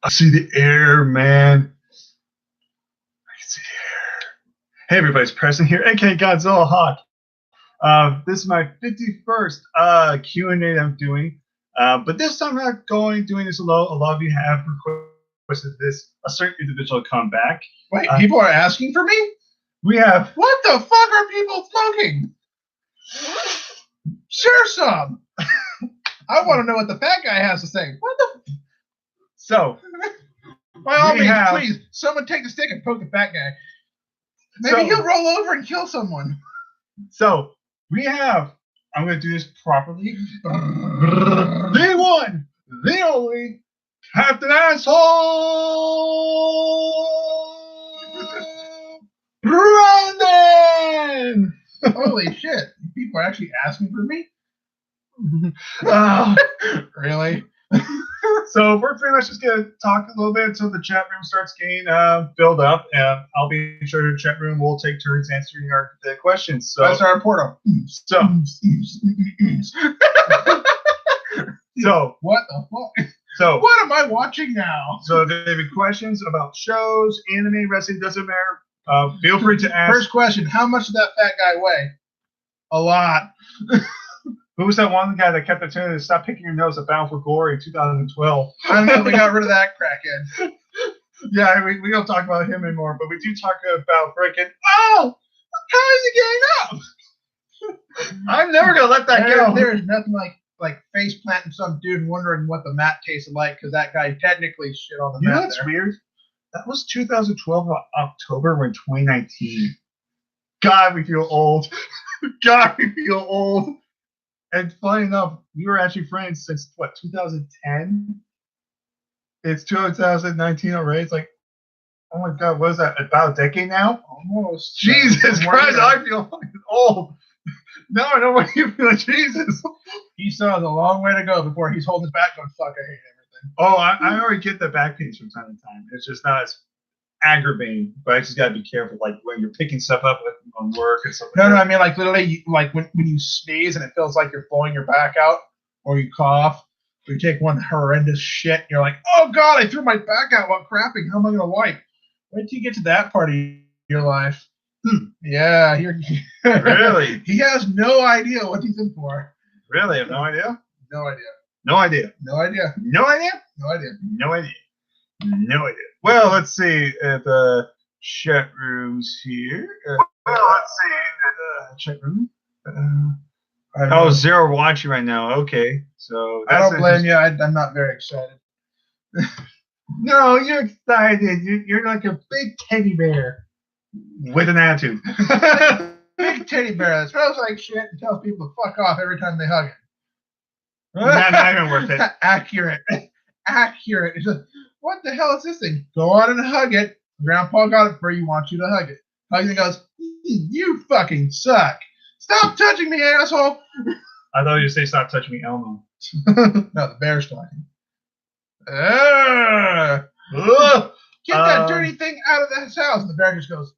I see the air, man. I can see the air. Hey, everybody's Preston here, aka Godzilla Hawk. This is my 51st Q&A I'm doing. But this time I'm not doing this alone. A lot of you have requested this, a certain individual to come back. Wait, people are asking for me? We have... What the fuck are people smoking? Share some. I want to know what the fat guy has to say. What the... So, by all means, please, someone take the stick and poke the fat guy. Maybe he'll roll over and kill someone. So, we have... I'm going to do this properly. The one, the only, Captain Asshole! Brandon! Holy shit. People are actually asking for me? Really? So we're pretty much just going to talk a little bit until the chat room starts getting filled up, and I'll be sure the chat room will take turns answering the questions. So that's our portal. So what the fuck? So what am I watching now? So if there be questions about shows, anime, wrestling, doesn't matter. Feel free to ask. First question: how much did that fat guy weigh? A lot. Who was that one guy that kept telling you to stop picking your nose at Bound for Glory in 2012? I don't know if we got rid of that crackhead. Yeah, we don't talk about him anymore, but we do talk about freaking, oh, how is he getting up? I'm never going to let that go. There is nothing like face planting some dude and wondering what the mat tasted like because that guy technically shit on the mat. You know what's weird? That was 2012 October when 2019. God, we feel old. God, we feel old. And funny enough, we were actually friends since, what, 2010? It's 2019 already. It's like, oh my God, what is that, about a decade now? Almost. Jesus Christ, I feel old. Now I know what you feel, Jesus. He still has a long way to go before he's holding his back going, fuck, I hate everything. Oh, I already get the back pains from time to time. It's just not as aggravating, but I just gotta be careful, like when you're picking stuff up on work and stuff. No, I mean like literally, like when you sneeze and it feels like you're blowing your back out, or you cough, or you take one horrendous shit, and you're like, oh God, I threw my back out while crapping. How am I gonna wipe? Wait till you get to that part of your life. Yeah, you're really. He has no idea what he's in for. Really, I have no idea. No idea. No idea. No idea. No idea. No idea. No idea. No idea. Well, let's see at the chat rooms here. Let's see at the chat room. Oh, Zero watching right now. Okay, so that's I don't blame you. I'm not very excited. No, you're excited. You're like a big teddy bear with an attitude. Big teddy bear that smells like shit and tells people to fuck off every time they hug it. Not even worth it. Accurate. Accurate. What the hell is this thing? Go on and hug it. Grandpa got it for you, wants you to hug it. Hugs and goes, you fucking suck. Stop touching me, asshole. I thought you would say stop touching me, Elmo. No, the bear's talking. Get that dirty thing out of this house. And the bear just goes,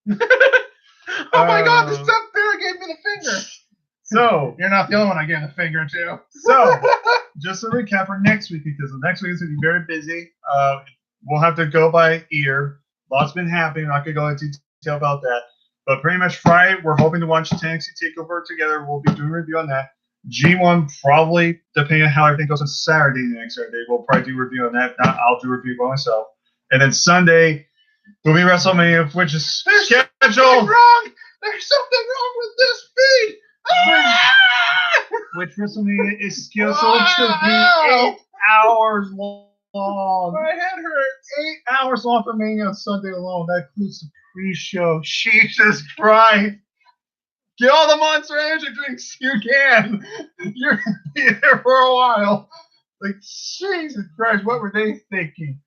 oh my God, this dumb bear gave me the finger. So you're not the only one I gave the finger to. So just a recap for next week, because the next week is going to be very busy. We'll have to go by ear. Lots been happening. I'm not going to go into detail about that. But pretty much Friday, we're hoping to watch Tennessee TakeOver together. We'll be doing a review on that. G1 probably, depending on how everything goes on Saturday, the next Saturday, we'll probably do a review on that. If not, I'll do a review by myself. And then Sunday will be WrestleMania, which is scheduled. There's something wrong with this feed. Which WrestleMania is scheduled to be 8 hours long. My head hurts. 8 hours long for Mania on Sunday alone. That includes the pre-show. Jesus Christ. Get all the Monster Energy drinks you can. You're going to be there for a while. Like, Jesus Christ, what were they thinking?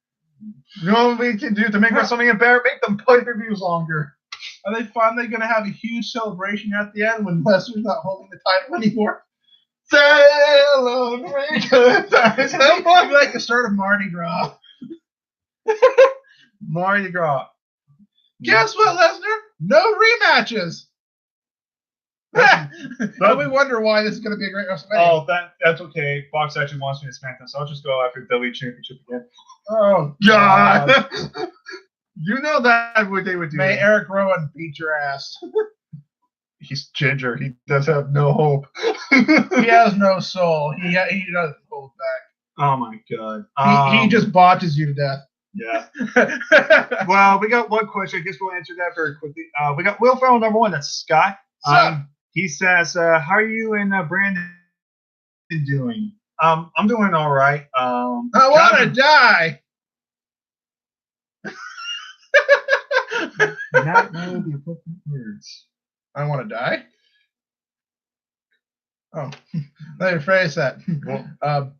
You know what we can do to make WrestleMania better? Make them pay-per-views longer. Are they finally going to have a huge celebration at the end when Lesnar's not holding the title anymore? Celebrate good times. It'd be like the start of Mardi Gras. Mardi Gras. Guess what, Lesnar? No rematches. And we wonder why this is going to be a great WrestleMania. Oh, that's okay. Fox actually wants me to SmackDown, so I'll just go after WWE Championship again. Oh, God. You know that what they would do. May Eric Rowan beat your ass. He's ginger. He does have no hope. He has no soul. He doesn't hold back. Oh my God. He just botches you to death. Yeah. Well, we got one question. I guess we'll answer that very quickly. We got Will Ferrell number 1. That's Scott. He says, "How are you and Brandon doing?" I'm doing all right. I want to die. Not know the appropriate words. I want to die. Oh, let me phrase that.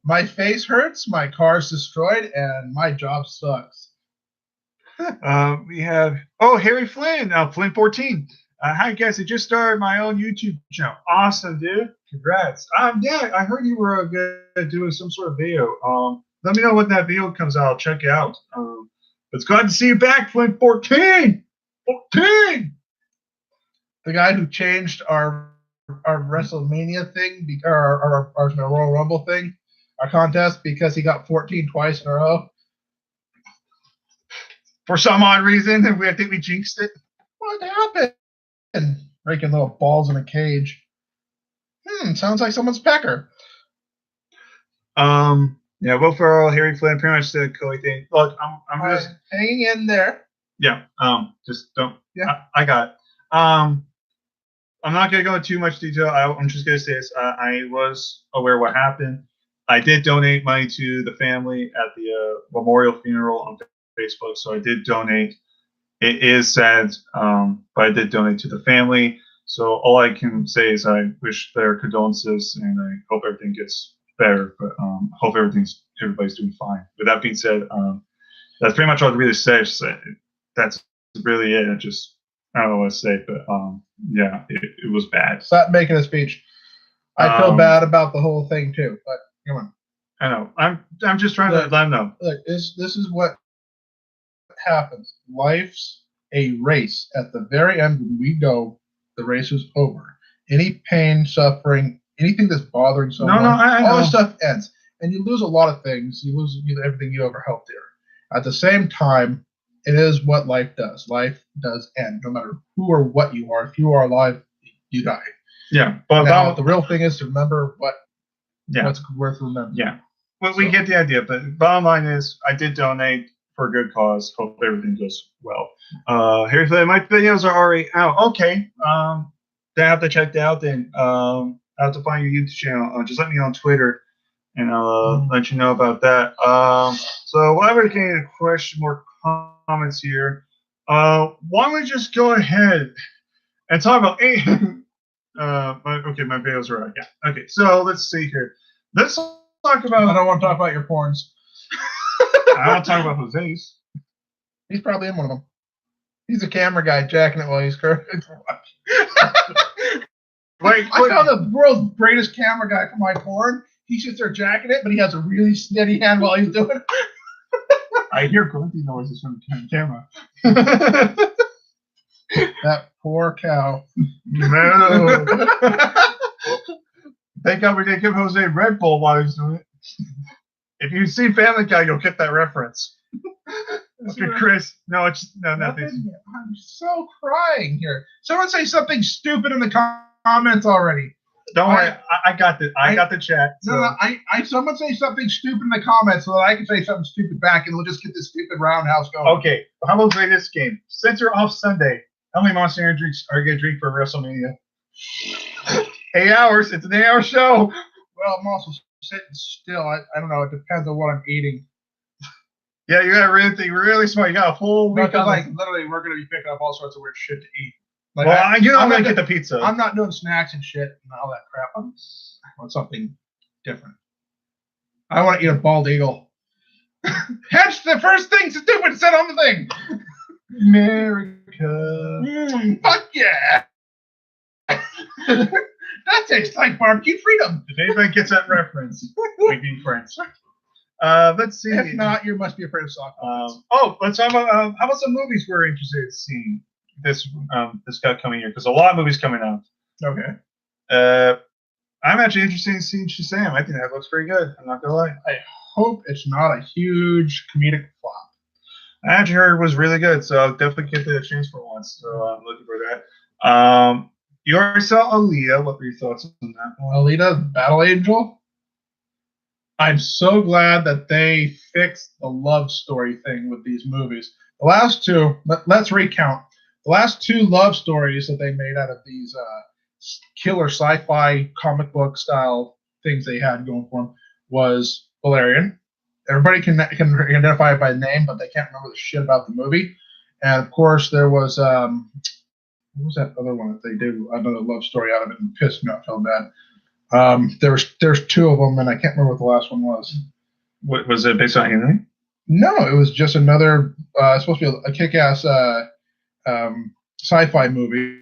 My face hurts, my car's destroyed, and my job sucks. We have Harry Flynn, Flynn 14. Hi guys, I just started my own YouTube channel. Awesome, dude. Congrats. Yeah, I heard you were doing some sort of video. Let me know when that video comes out. I'll check it out. It's glad to see you back, Flynn 14. 14. The guy who changed our WrestleMania thing, our Royal Rumble thing, our contest, because he got 14 twice in a row. For some odd reason, I think we jinxed it. What happened? Breaking little balls in a cage. Sounds like someone's pecker. Yeah, Will Ferrell, Harry Flynn, pretty much the Cody thing. Look, I'm just hanging in there. Yeah. Just don't. Yeah. I got it. I'm not gonna go into too much detail. I'm just gonna say this. I was aware what happened. I did donate money to the family at the memorial funeral on Facebook, so I did donate. It is sad, but I did donate to the family. So all I can say is I wish their condolences, and I hope everything gets better. But hope everybody's doing fine. With that being said, that's pretty much all I really say. That's really it. I don't know what to say, but yeah, it was bad. Stop making a speech. I feel bad about the whole thing too, but come on. I know. I'm just trying to let them know. Look, this is what happens. Life's a race. At the very end, when we go, the race is over. Any pain, suffering, anything that's bothering someone, all this stuff ends. And you lose a lot of things. You lose everything you ever held dear. At the same time, it is what life does. Life does end, no matter who or what you are. If you are alive, you die. Yeah, but now the real thing is to remember what's worth remembering. Yeah, well, we get the idea. But bottom line is, I did donate for a good cause. Hope everything goes well. Harry Flynn, my videos are already out. Okay, then I have to check that out. Then I have to find your YouTube channel. Just let me know on Twitter, and I'll let you know about that. So while we're getting a question, more comments here. Why don't we just go ahead and talk about my videos are out. Yeah. Okay. So let's see here. Let's talk about. I don't want to talk about your porns. I want to talk about Jose's. He's probably in one of them. He's a camera guy jacking it while he's curving. I found the world's greatest camera guy for my porn. He sits there jacking it, but he has a really steady hand while he's doing it. I hear grunting noises from the camera. That poor cow. No. Thank God we didn't give Jose Red Bull while he was doing it. If you see Family Guy, you'll get that reference. Okay, Chris. No, nothing. I'm so crying here. Someone say something stupid in the comments already. Don't worry, I got the chat. So. No, someone say something stupid in the comments so that I can say something stupid back, and we'll just get this stupid roundhouse going. Okay, how about we play this game? Since you're off Sunday, how many Monster Energy drinks are you gonna drink for WrestleMania? 8 hours. It's an 8-hour show. Well, I'm also sitting still. I don't know. It depends on what I'm eating. Yeah, you got really smart. You got a full week. Literally, we're gonna be picking up all sorts of weird shit to eat. Like, well, I'm gonna get the pizza. I'm not doing snacks and shit and all that crap. I want something different. I want to eat a bald eagle. Hence the first thing stupid said on the thing. America. Fuck yeah. That tastes like barbecue freedom. If anybody gets that reference, we'd be friends. Let's see. If not, you must be afraid of soccer. Let's talk about how about some movies we're interested in seeing this got coming here, because a lot of movies coming out. Okay. I'm actually interested in seeing Shazam. I think that looks pretty good. I'm not gonna lie. I hope it's not a huge comedic flop. I actually heard it was really good, so I'll definitely give it a chance for once. So I'm looking for that. You already saw Aaliyah. What were your thoughts on that one? Alita, Battle Angel. I'm so glad that they fixed the love story thing with these movies. The last two, let's recount. The last two love stories that they made out of these killer sci-fi comic book style things they had going for them was Valerian. Everybody can identify it by name, but they can't remember the shit about the movie. And of course, there was what was that other one that they did another love story out of it and pissed me off so bad. There's two of them, and I can't remember what the last one was. What was it based on anything? No, it was just another supposed to be a kick-ass sci-fi movie,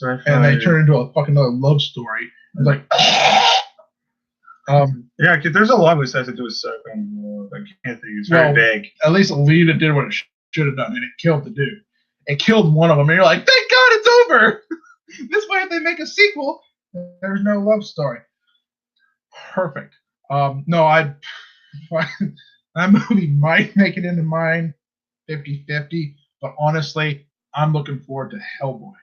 and they turned into a fucking another love story. It's like, yeah, there's a lot of this has to do with sci-fi. I can't think. It's very vague. At least Alita did what it should have done, and it killed the dude. It killed one of them, and you're like, thank God it's over. This way, if they make a sequel, there's no love story. Perfect. No, that movie might make it into mine 50-50, but honestly, I'm looking forward to Hellboy.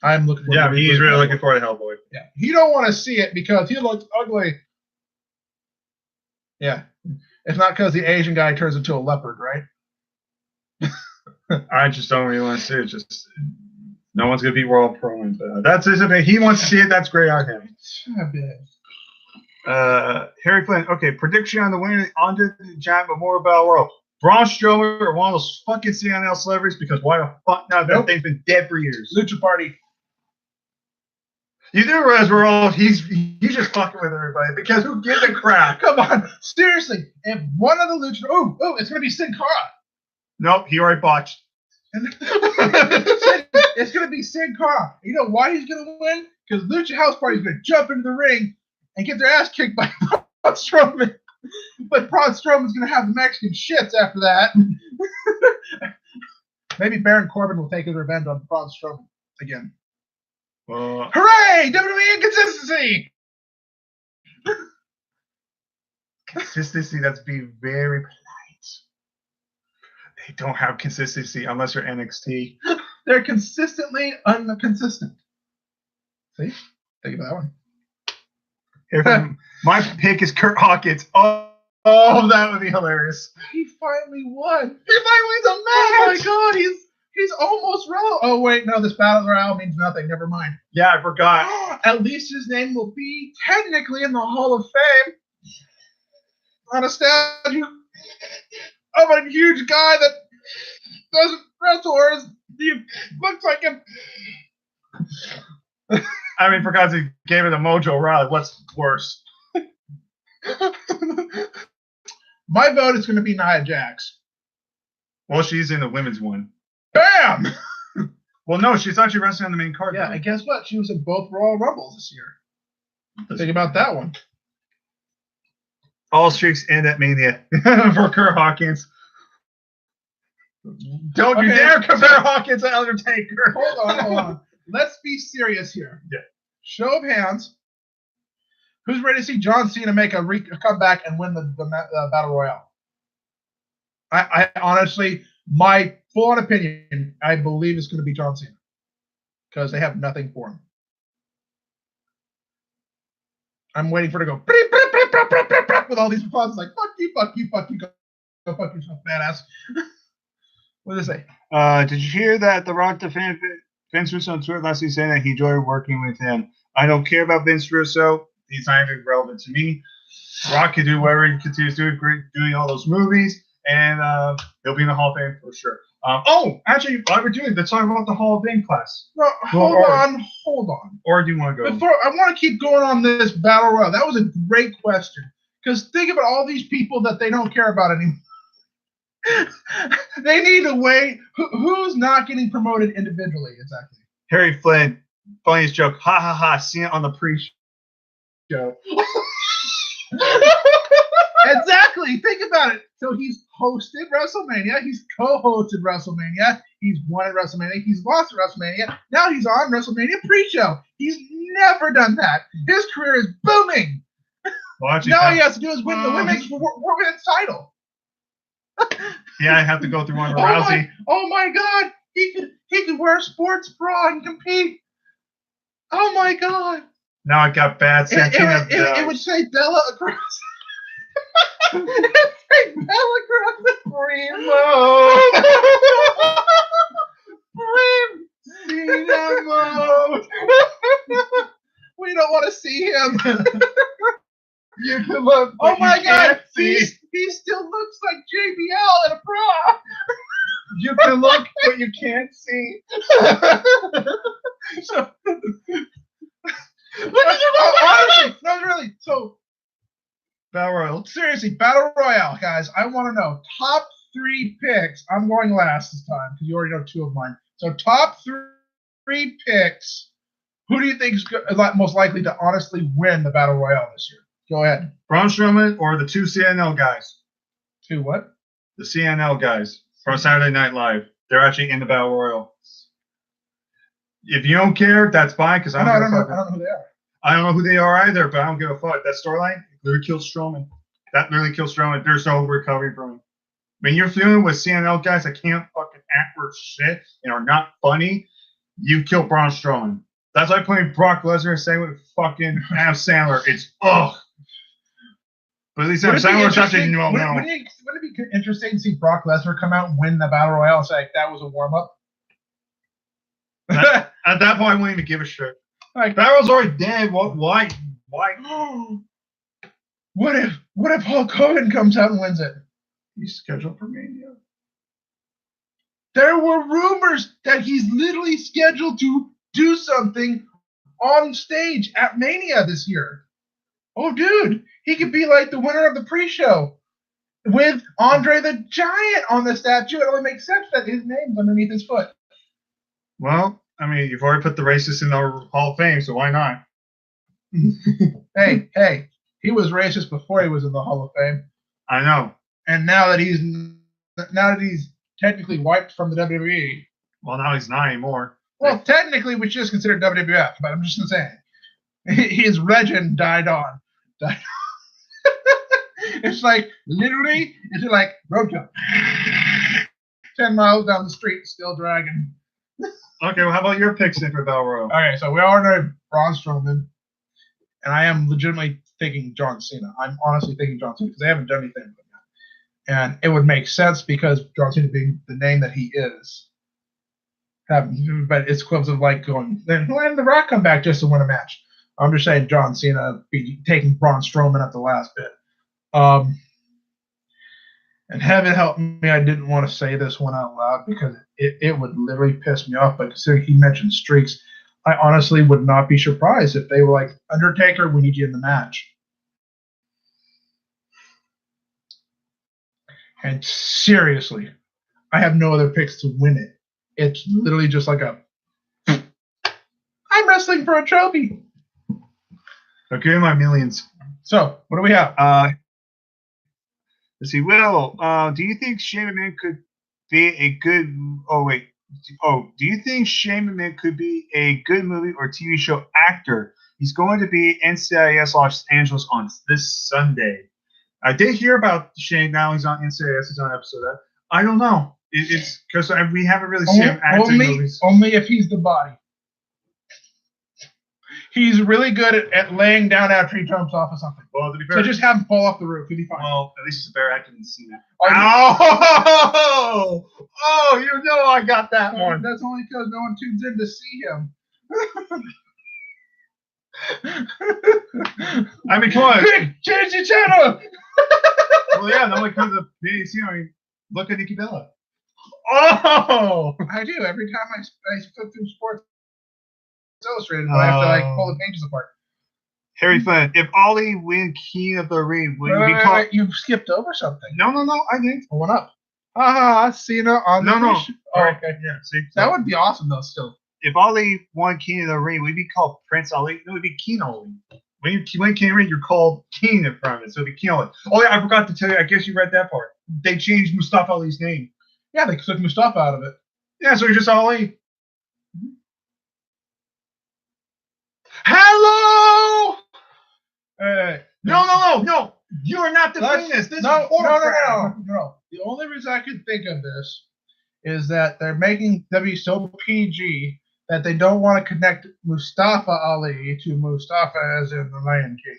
I'm looking forward to he's really looking forward to Hellboy. Yeah. He don't want to see it because he looks ugly. Yeah. It's not because the Asian guy turns into a leopard, right? I just don't really want to see it. Just no one's gonna be world pro. That's his opinion. He wants to see it. That's great on him. Harry Flynn. Okay, prediction on the winner on the Giant Memorial Battle Royal. Braun Strowman or one of those fucking CNL celebrities because why the fuck not? That thing's been dead for years. Lucha Party. You do realize we're all he's just fucking with everybody because who gives a crap? Come on, seriously. If one of the Lucha, it's gonna be Sin Cara. Nope, he already botched. It's gonna be Sin Cara. You know why he's gonna win? Because Lucha House Party's gonna jump into the ring and get their ass kicked by Braun Strowman. But Braun Strowman's gonna have the Mexican shits after that. Maybe Baron Corbin will take his revenge on Braun Strowman again. Hooray! WWE inconsistency! Consistency, that's being very polite. They don't have consistency unless you're NXT. They're consistently inconsistent. See? Think about that one. My pick is Kurt Hawkins. Oh, that would be hilarious. He finally won. He finally wins a match. Oh my god, he's almost relevant. Oh wait, no, this battle royale means nothing. Never mind. Yeah, I forgot. At least his name will be technically in the Hall of Fame on a statue of a huge guy that doesn't wrestle or he looks like him. I mean, for God's sake, gave it a Mojo Rawley. What's worse? My vote is going to be Nia Jax. Well, she's in the women's one. Bam! Well, no, she's actually wrestling on the main card. Yeah, and guess what? She was in both Royal Rumbles this year. Think about that one. All streaks end at Mania for Kurt Hawkins. Don't you dare compare Hawkins to Undertaker. Hold on. Let's be serious here. Yeah. Show of hands. Who's ready to see John Cena make a comeback and win the Battle Royale? I honestly, my full-on opinion, I believe it's going to be John Cena because they have nothing for him. I'm waiting for it to go with all these applause like fuck you, go fuck yourself, badass. What did they say? Did you hear that The Rock defended Vince Russo on Twitter last week saying that he enjoyed working with him? I don't care about Vince Russo. He's not even relevant to me. Rock can do whatever he continues to do, doing all those movies, and he'll be in the Hall of Fame for sure. Actually, while we're doing, let's talk about the Hall of Fame class. No, hold on. Or do you want to go? I want to keep going on this Battle Royale. That was a great question. Because think about all these people that they don't care about anymore. They need a way. Who's not getting promoted individually, exactly? Harry Flynn, funniest joke. Ha ha ha. See it on the pre-show. Exactly. Think about it. So he's hosted WrestleMania. He's co-hosted WrestleMania. He's won at WrestleMania. He's lost at WrestleMania. Now he's on WrestleMania pre-show. He's never done that. His career is booming. Well, Now all he has to do is win the women's title. Yeah, I have to go through one with Oh Rousey. my God! He could wear a sports bra and compete. Oh my God! Now I got bad Santina. It would say Bella across. It would say Bella across the Primo. We don't want to see him. You can look. Oh my God! See. He still looks like JBL in a bra. You can look, but you can't see. So, honestly, no, really. So, Battle Royal. seriously, Battle Royale, guys. I want to know top 3 picks. I'm going last this time because you already know 2 of mine. So, top 3 picks. Who do you think is most likely to honestly win the Battle Royale this year? Go ahead. Braun Strowman or the 2 CNL guys? 2 what? The CNL guys from Saturday Night Live. They're actually in the Battle Royal. If you don't care, that's fine because I don't know who they are. I don't know who they are either, but I don't give a fuck. That storyline literally kills Strowman. That literally kills Strowman. There's no recovery from him. When you're feeling with CNL guys that can't fucking act for shit and are not funny, you kill Braun Strowman. That's like playing Brock Lesnar and saying with fucking Adam Sandler. It's ugh. But at least Adam Sandler's actually no. Wouldn't it be interesting to see Brock Lesnar come out and win the Battle Royale and say that was a warm up? At that point, I wouldn't even give a shit. Like, Battle's already dead. Why? What if Hulk Hogan comes out and wins it? He's scheduled for Mania. There were rumors that he's literally scheduled to do something on stage at Mania this year. Oh, dude, he could be like the winner of the pre-show with Andre the Giant on the statue. It only makes sense that his name's underneath his foot. Well, I mean, you've already put the racist in the Hall of Fame, so why not? Hey, he was racist before he was in the Hall of Fame, I know. and now that he's technically wiped from the WWE. Well, now he's not anymore. Well, technically, we just consider WWF, but I'm just saying his legend died on. It's like literally, it's like road jump. 10 miles down the street, still dragging. Okay, well, how about your picks in for Battle Royal? Okay, so we all know Braun Strowman, and I am legitimately thinking John Cena. I'm honestly thinking John Cena because they haven't done anything with him yet. And it would make sense because John Cena being the name that he is. But it's equivalent of like going, then when The Rock come back just to win a match? I'm just saying John Cena be taking Braun Strowman at the last bit. And heaven help me, I didn't want to say this one out loud because it would literally piss me off. But considering he mentioned streaks, I honestly would not be surprised if they were like, Undertaker, we need you in the match. And seriously, I have no other picks to win it. It's literally just like I'm wrestling for a trophy. Okay, my millions. So, what do we have? Let's see. Will, do you think Shaymin could be a good? Do you think Shaymin could be a good movie or TV show actor? He's going to be NCIS Los Angeles on this Sunday. I did hear about Shane. Now he's on NCIS. He's on episode of that. I don't know. It's because we haven't really seen him acting movies. Only if he's the body. He's really good at laying down after he jumps off of something. Well, to be fair, so just have him fall off the roof. He'll be fine. Well, at least he's a better actor than Cena. Oh, you know I got that one. That's only because no one tunes in to see him. I mean, come on. Quick, change the channel. Well, yeah, no one comes to I mean, look at Nikki Bella. Oh, I do every time I flip through Sports Illustrated, I have to like pull the pages apart. Harry Flynn, if Ollie win King of the Ring, would you be called? You skipped over something. No, I didn't. Pull one up. Cena on the No. Oh, okay. Yeah, see, that would be awesome though. Still, if Ollie won King of the Ring, would be called Prince Ollie? No, it would be King Ollie. When you win King of the Ring, you're called King in front of it, so it'd be King Ollie. Oh yeah, I forgot to tell you. I guess you read that part. They changed Mustafa Ali's name. Yeah, they took Mustafa out of it. Yeah, so you're just Ali. Hello. No. You are not defending this. This is horror. No. The only reason I could think of this is that they're making W so PG that they don't want to connect Mustafa Ali to Mustafa as in the Lion King.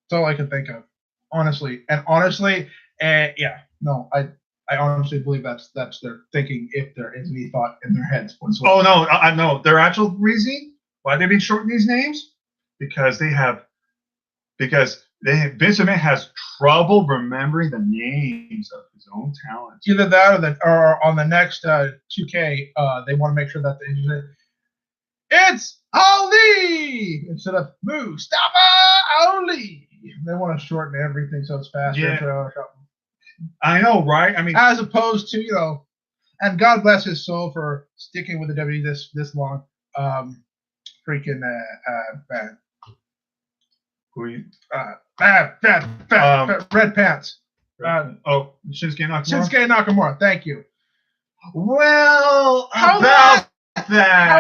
That's all I can think of, honestly. And honestly, yeah, no, I honestly believe that's their thinking, if there is any thought in their heads whatsoever. Oh no, I know. Their actual reason why they've been shortening these names because Vince McMahon has trouble remembering the names of his own talent. Either that or on the next 2K, they want to make sure that it's Ali instead of Mustafa Ali. They want to shorten everything so it's faster. Yeah. I know, right? I mean, as opposed to and God bless his soul for sticking with the WWE this long. Freaking bad. Red pants. Shinsuke Nakamura. Shinsuke Nakamura. Thank you. Well, how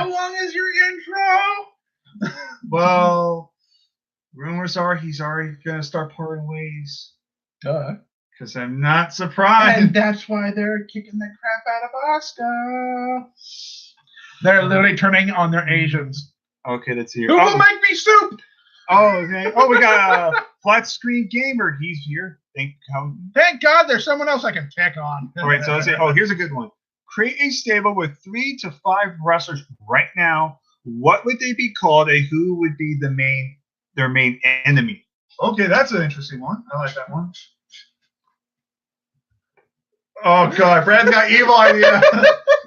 long is your intro? Well, rumors are he's already gonna start parting ways. Because I'm not surprised. And that's why they're kicking the crap out of Asuka. They're literally turning on their Asians. Okay, let's hear. Who will make me soup? Oh, okay. Oh, we got a flat screen gamer. He's here. Thank God there's someone else I can pick on. All right, so let's say, here's a good one. Create a stable with 3 to 5 wrestlers right now. What would they be called? Who would be their main enemy? Okay, that's an interesting one. I like that one. Oh God, Brad's got evil idea.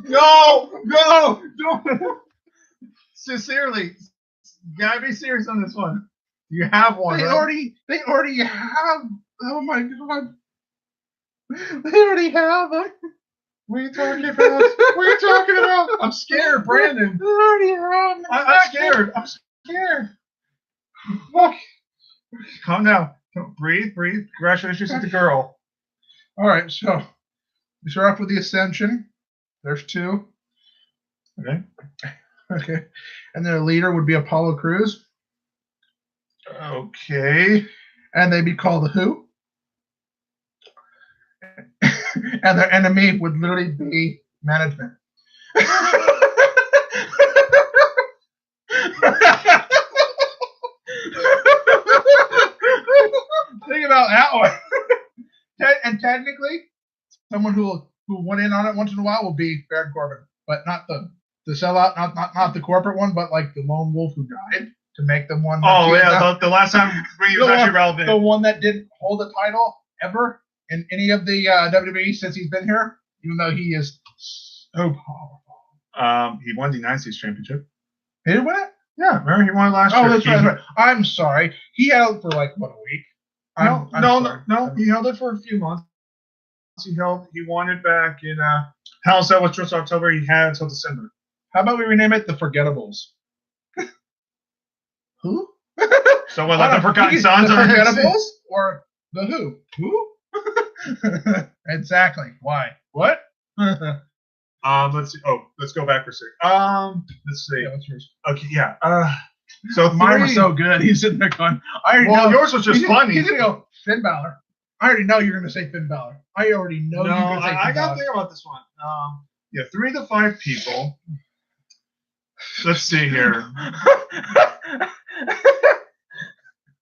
No, don't. Sincerely, you gotta be serious on this one. You have one. They already have. Oh my God. They already have them. What are you talking about? I'm scared, Brandon. They already have them. I'm scared. Look. Calm down. Breathe. Congratulations to the girl. All right, so we start off with the Ascension. There's 2. Okay. And their leader would be Apollo Crews. Okay. And they'd be called the Who. And their enemy would literally be management. Think about that one. And technically, someone who went in on it once in a while will be Baron Corbin, but not the sellout, not the corporate one, but like the lone wolf who died to make them one. Oh yeah, the last time he was actually relevant. The one that didn't hold a title ever in any of the WWE since he's been here, even though he is so powerful. He won the United States Championship. He did win it? Yeah, remember he won it last year. Oh, that's right. I'm sorry. He held it for like what, a week? No. He held it for a few months. He won it back in Hell in Cell was just October. He had until December. How about we rename it the Forgettables? Who? So what, like the Forgotten Sons? The Forgettables or the Who? Exactly. Why? What? Let's see. Oh, let's go back for a second. Let's see. Yeah, that's yours. Okay, yeah. So mine was so good. He's sitting there going, I already know. Yours was just funny. He's gonna go Finn Balor. I already know you're gonna say Finn Balor. I already know you're gonna say Finn Balor. I got to think about this one. Yeah, 3 to 5 people. Let's see here.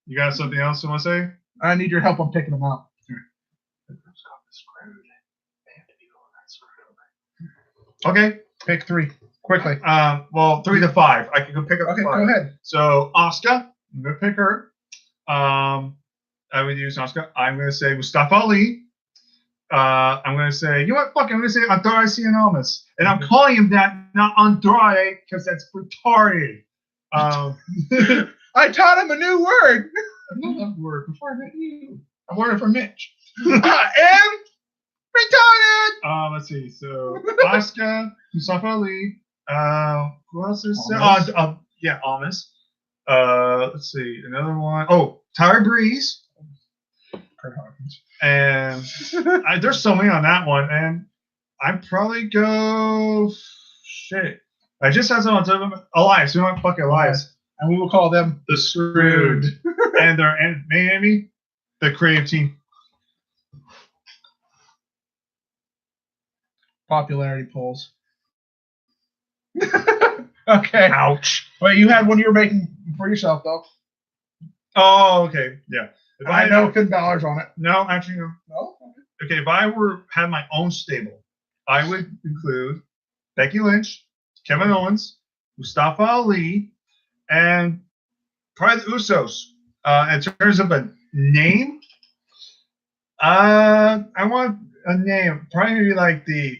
You got something else you want to say? I need your help on picking them out. Okay. Pick 3 quickly. 3 to 5. I can go pick up 5. Go ahead. So Asuka, I'm gonna pick her. I would use Asuka. I'm gonna say Mustafa Ali. I'm gonna say, you know what? Fuck, I'm gonna say Andrade Cien and I'm calling him that, not Andrade, because that's retarded. I taught him a new word. I know that word before I met you. I learned it from Mitch. I am retarded. Let's see. So Asuka, Mustafa Ali. Who else is there? Yeah, Almas. Let's see. Another one. Oh, Tyler Breeze. And there's so many on that one. And I'd probably go. Shit. I just had someone tell them Elias. We want fucking Elias. And we will call them The Screwed. and Miami, the creative team. Popularity polls. Okay. Ouch. Wait, you had one you were making for yourself, though. Oh, okay. Yeah. If I know Finn Balor's on it. No, actually, no. No? Okay, if I were had my own stable, I would include Becky Lynch, Kevin Owens, Mustafa Ali, and probably the Usos. In terms of a name, I want a name. Probably like the.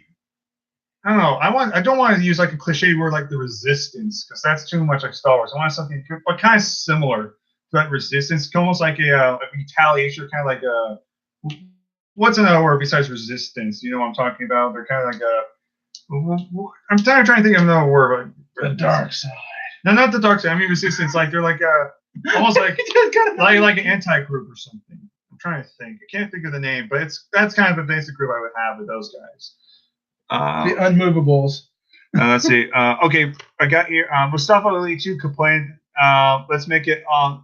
I don't know. I don't want to use like a cliche word like the Resistance because that's too much like Star Wars. I want something, but kind of similar to that Resistance, almost like a retaliation, kind of like a. What's another word besides Resistance? You know what I'm talking about? They're kind of like a. I'm trying to think of another word, but The dark side. No, not the dark side. I mean Resistance. Like they're like almost like like an anti-group or something. I'm trying to think. I can't think of the name, but that's kind of a basic group I would have with those guys. The Unmovables. Let's see. Okay, I got here. Mustafa Ali too complained. Let's make it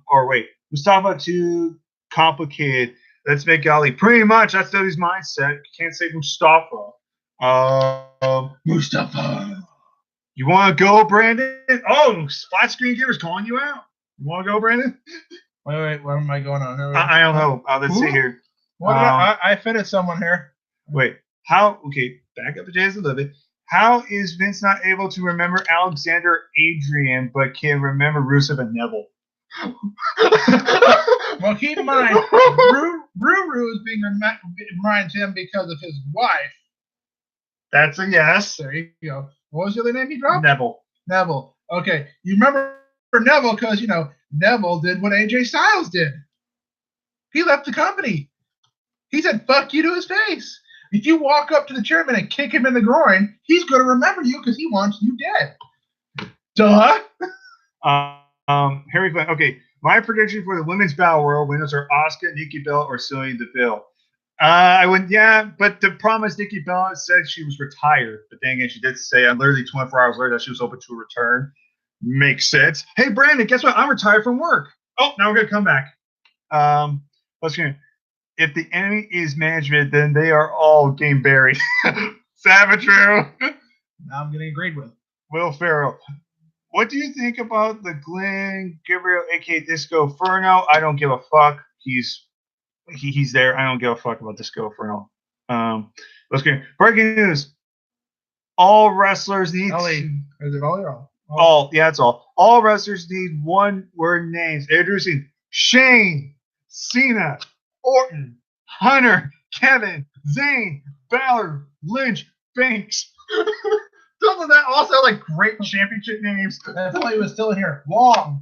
or wait, Mustafa too complicated. Let's make Ali. Pretty much, that's Dudley's mindset. You can't say Mustafa. Mustafa. You want to go, Brandon? Oh, Flat Screen Gamer's calling you out. You want to go, Brandon? Wait. Where am I going on here? I don't know. Let's see here. What I fitted someone here. Wait. How? Okay, back up to days a little bit. How is Vince not able to remember Alexander Adrian but can remember Rusev and Neville? Well, keep in mind, Ruru is being reminded him because of his wife. That's a yes. There you go. What was the other name he dropped? Neville. Okay, you remember Neville because Neville did what AJ Styles did. He left the company. He said "fuck you" to his face. If you walk up to the chairman and kick him in the groin, he's going to remember you because he wants you dead. Duh. Harry Flynn. Okay, my prediction for the women's battle royal winners are Asuka, Nikki Bella, or Sonya Deville. I went, yeah, but the problem is Nikki Bella said she was retired. But dang it, she did say literally 24 hours later that she was open to a return. Makes sense. Hey, Brandon, guess what? I'm retired from work. Oh, now we're going to come back. Let's go. If the enemy is management, then they are all game buried. Savage. Now I'm getting agreed with. Will Ferrell. What do you think about the Glenn Gabriel, aka Disco Inferno? I don't give a fuck. He's there. I don't give a fuck about Disco Inferno. Let's go. Breaking news. All wrestlers need. Is it all or all? All. Yeah, it's all. All wrestlers need one-word names. Introducing Shane, Cena, Orton, Hunter, Kevin, Zayn, Balor, Lynch, Banks. Doesn't that all sound like great championship names? I thought he was still in here. Long.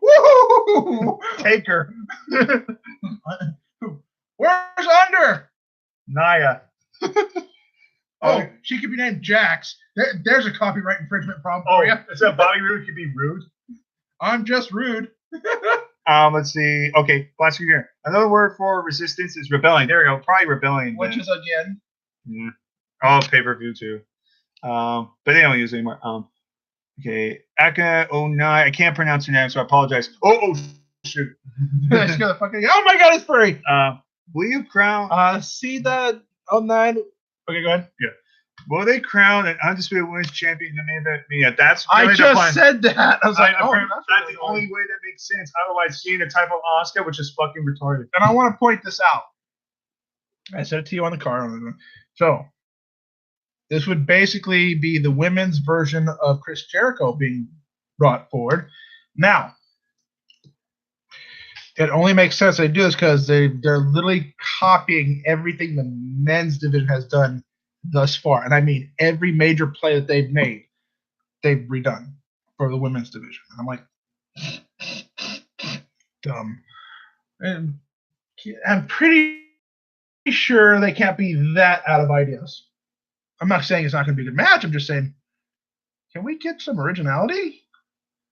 Woo! Taker. Where's Under? Naya. She could be named Jax. There's a copyright infringement problem for for you. So Bobby Roode could be rude. I'm just rude. Let's see. Okay, last here. Another word for resistance is rebelling. There we go. Probably rebelling. Which is again. Yeah. Oh, pay-per-view too. But they don't use it anymore. Okay. Aka09. I can't pronounce her name, so I apologize. Oh shoot. Oh my god, it's furry. Will you crown see that 09? Okay, go ahead. Yeah. Will they crown an undisputed women's champion in the main event? Yeah, that's I just said that. I was like, that's the only way that makes sense. Otherwise, seeing a type of Asuka, which is fucking retarded. And I want to point this out. I said it to you on the car. So, this would basically be the women's version of Chris Jericho being brought forward. Now, it only makes sense they do this because they're literally copying everything the men's division has done thus far. And I mean every major play that they've made, they've redone for the women's division. And I'm like, dumb. And I'm pretty sure they can't be that out of ideas. I'm not saying it's not going to be a good match. I'm just saying, can we get some originality?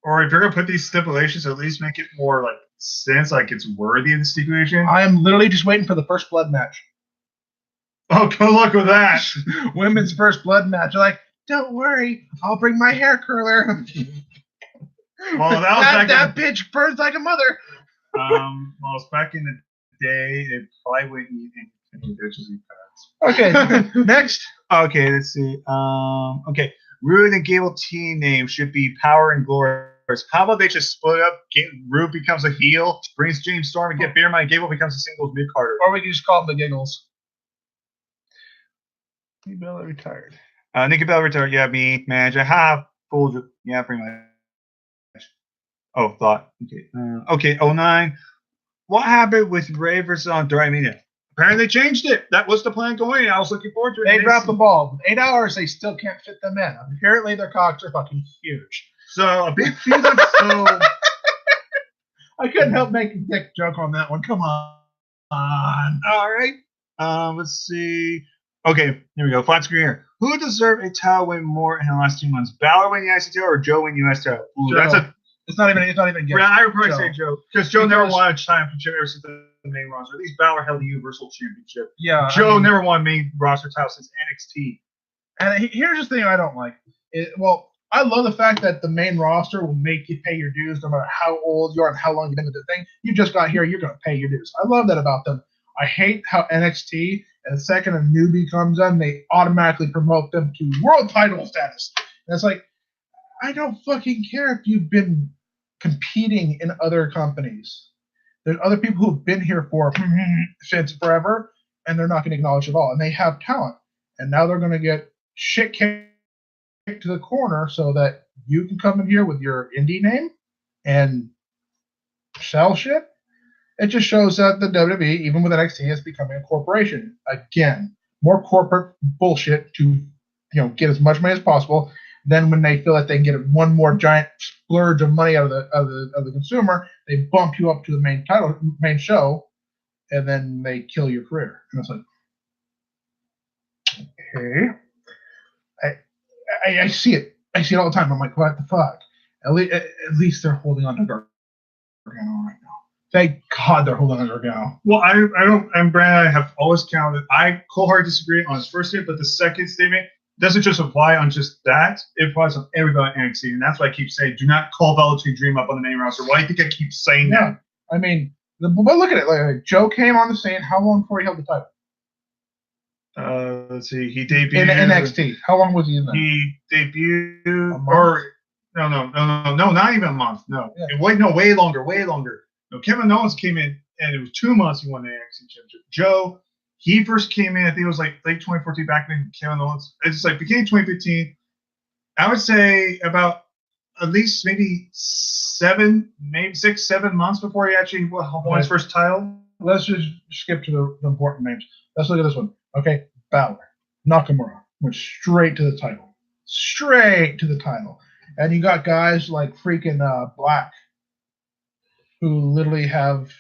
Or if you're going to put these stipulations, at least make it more like sense, like it's worthy of the stipulation. I am literally just waiting for the first blood match. Oh, good luck with that. Women's first blood match. They're like, don't worry, I'll bring my hair curler. Well, that that bitch burns like a mother. Well, it's back in the day, it probably wouldn't eat any bitches eat parrots. Okay, next. Okay, let's see. Okay, Rude and Gable team name should be Power and Glory. How about they just split up? Rude becomes a heel, brings James Storm, and get Beermite, and Gable becomes a singles mid carder. Or we can just call them the Giggles. Nikki Bella retired. Nikki Bella retired. Yeah, me manager. Fooled. Yeah, pretty much. Oh, thought. Okay. Okay. 09. What happened with Ray versus Andrade? I mean, apparently they changed it. That was the plan going in. I was looking forward to it. They dropped the ball. 8 hours, they still can't fit them in. Apparently, their cocks are fucking huge. So a big feud. So I couldn't help making a dick joke on that one. Come on. All right. Let's see. Okay, here we go. Flat screen here. Who deserved a title win more in the last 2 months? Balor win the IC title or Joe win US title? Ooh, Joe. that's a. It's not even. Good. I would probably say Joe because Joe never won a championship ever since the main roster. At least Balor held the Universal Championship. Yeah. Joe never won main roster title since NXT. And here's the thing I don't like. I love the fact that the main roster will make you pay your dues no matter how old you are and how long you've been with the thing. You just got here, you're going to pay your dues. I love that about them. I hate how NXT, and the second a newbie comes in, they automatically promote them to world title status. And it's like, I don't fucking care if you've been competing in other companies. There's other people who've been here for since forever, and they're not going to acknowledge it at all. And they have talent. And now they're going to get shit kicked to the corner so that you can come in here with your indie name and sell shit. It just shows that the WWE, even with NXT, is becoming a corporation. Again, more corporate bullshit to get as much money as possible. Then when they feel like they can get one more giant splurge of money out of the consumer, they bump you up to the main show, and then they kill your career. And it's like, okay. I see it. I see it all the time. I'm like, what the fuck? At least they're holding on to Gargano right now. Thank God they're holding on to Gargano. Well, I don't. And Brandon, I have always counted. I wholeheartedly disagree on his first statement, but the second statement doesn't just apply on just that. It applies on everybody in NXT, and that's why I keep saying, do not call Velveteen Dream up on the main roster. Why do you think I keep saying that? I mean, but look at it. Like Joe came on the scene. How long before he held the title? Let's see. He debuted in NXT. How long was he in there? He debuted, no, not even a month. No, yeah. Way longer. No, Kevin Owens came in, and it was 2 months he won the NXT Championship. Joe, he first came in. I think it was like late 2014. Back then, Kevin Owens. It's like beginning 2015. I would say about at least maybe 6, 7 months before he actually won his first title. Let's just skip to the important names. Let's look at this one. Okay, Balor, Nakamura went straight to the title. And you got guys like freaking Black, who literally have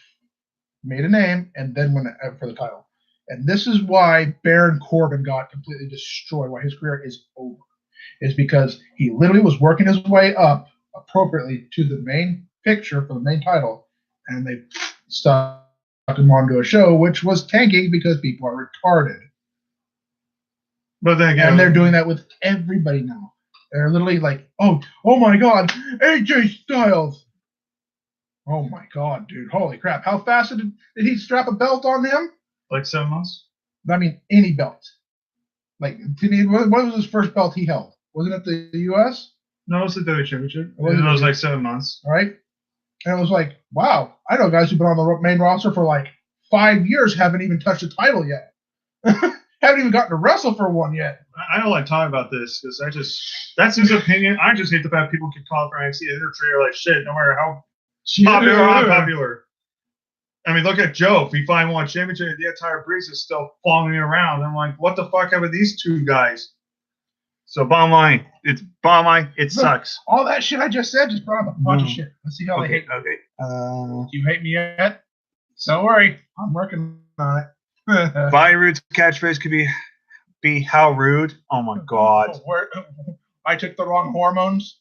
made a name and then went for the title. And this is why Baron Corbin got completely destroyed, why his career is over. Is because he literally was working his way up appropriately to the main picture for the main title, and they stuck him onto a show which was tanking because people are retarded. But then again, and they're doing that with everybody now. They're literally like, oh my God, AJ Styles. Oh my God, dude, holy crap! How fast did he strap a belt on him? Like 7 months. I mean, any belt. Like, what was his first belt he held? Wasn't it the U.S.? No, it was the WWE Championship. It was like 7 months. All right. And it was like, wow, I know guys who've been on the main roster for like 5 years haven't even touched a title yet. Haven't even gotten to wrestle for one yet. I don't like talking about this because that's his opinion. I just hate the fact people can call for NXT and they're treated like shit no matter how popular or unpopular. I mean, look at Joe. If he finally won a championship, the entire Breeze is still following around. I'm like, what the fuck happened to these two guys? So bottom line, it sucks. All that shit I just said just brought up a bunch of shit. Let's see how they hate me. Okay. Do you hate me yet? Don't worry. I'm working on it. Bobby Roode's catchphrase could be how rude. Oh my God. I took the wrong hormones.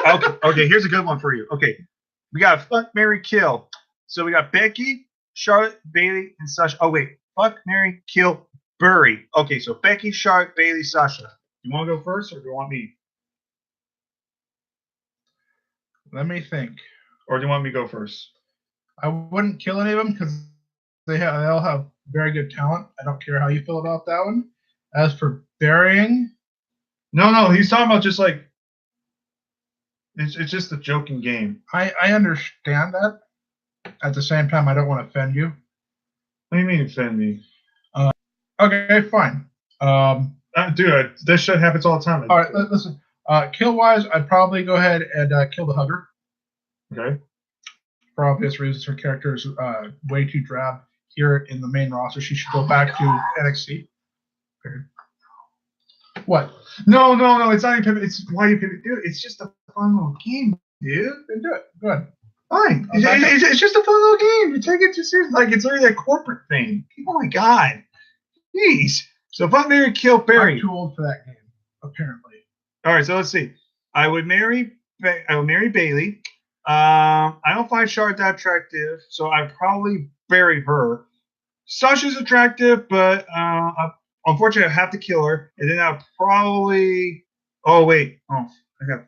Okay, here's a good one for you. Okay. We got fuck, marry, kill. So we got Becky, Charlotte, Bayley, and Sasha. Oh wait, fuck, marry, kill Burry. Okay, so Becky, Charlotte, Bailey, Sasha. You want to go first, or do you want me? Let me think. Or do you want me to go first? I wouldn't kill any of them because they all have very good talent. I don't care how you feel about that one. As for burying, no, he's talking about just like it's just a joking game. I understand that. At the same time, I don't want to offend you. What do you mean offend me? Okay, fine. Dude, this shit happens all the time. All right, listen. Kill wise, I'd probably go ahead and kill the Hugger. Okay. For obvious reasons, her character is way too drab here in the main roster. She should go back to NXT. What? No. It's not even pivot. It's why you pivot, dude. It's just a fun little game, dude. Then do it. Go ahead. Fine. It's just a fun little game. You take it too seriously. Like it's literally a corporate thing. Oh my god. Jeez. So if I marry Kill Barry. I'm too old for that game, apparently. All right, so let's see. I would marry Bailey. I don't find Charlotte that attractive, so I'd probably bury her. Sasha's attractive, but unfortunately, I have to kill her, and then I'll probably. Oh wait, I got.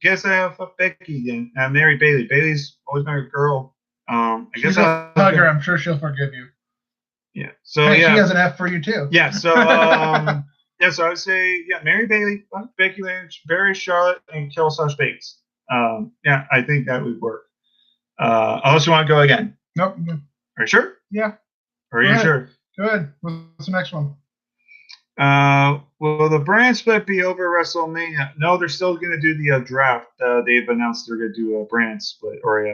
Guess I have Becky then. I marry Bailey. Bailey's always been a girl. I guess I'll hug her. I'm sure she'll forgive you. Yeah. So hey, yeah, she has an F for you too. Yeah. So yeah. So I would say marry Bailey, Becky Lynch, bury Charlotte, and kill Sasha Banks. Yeah, I think that would work. Unless you want to go again. Nope. Are you sure? Yeah. Are you sure? Good. What's the next one? Will the brand split be over WrestleMania? No, they're still going to do the draft. They've announced they're going to do a brand split or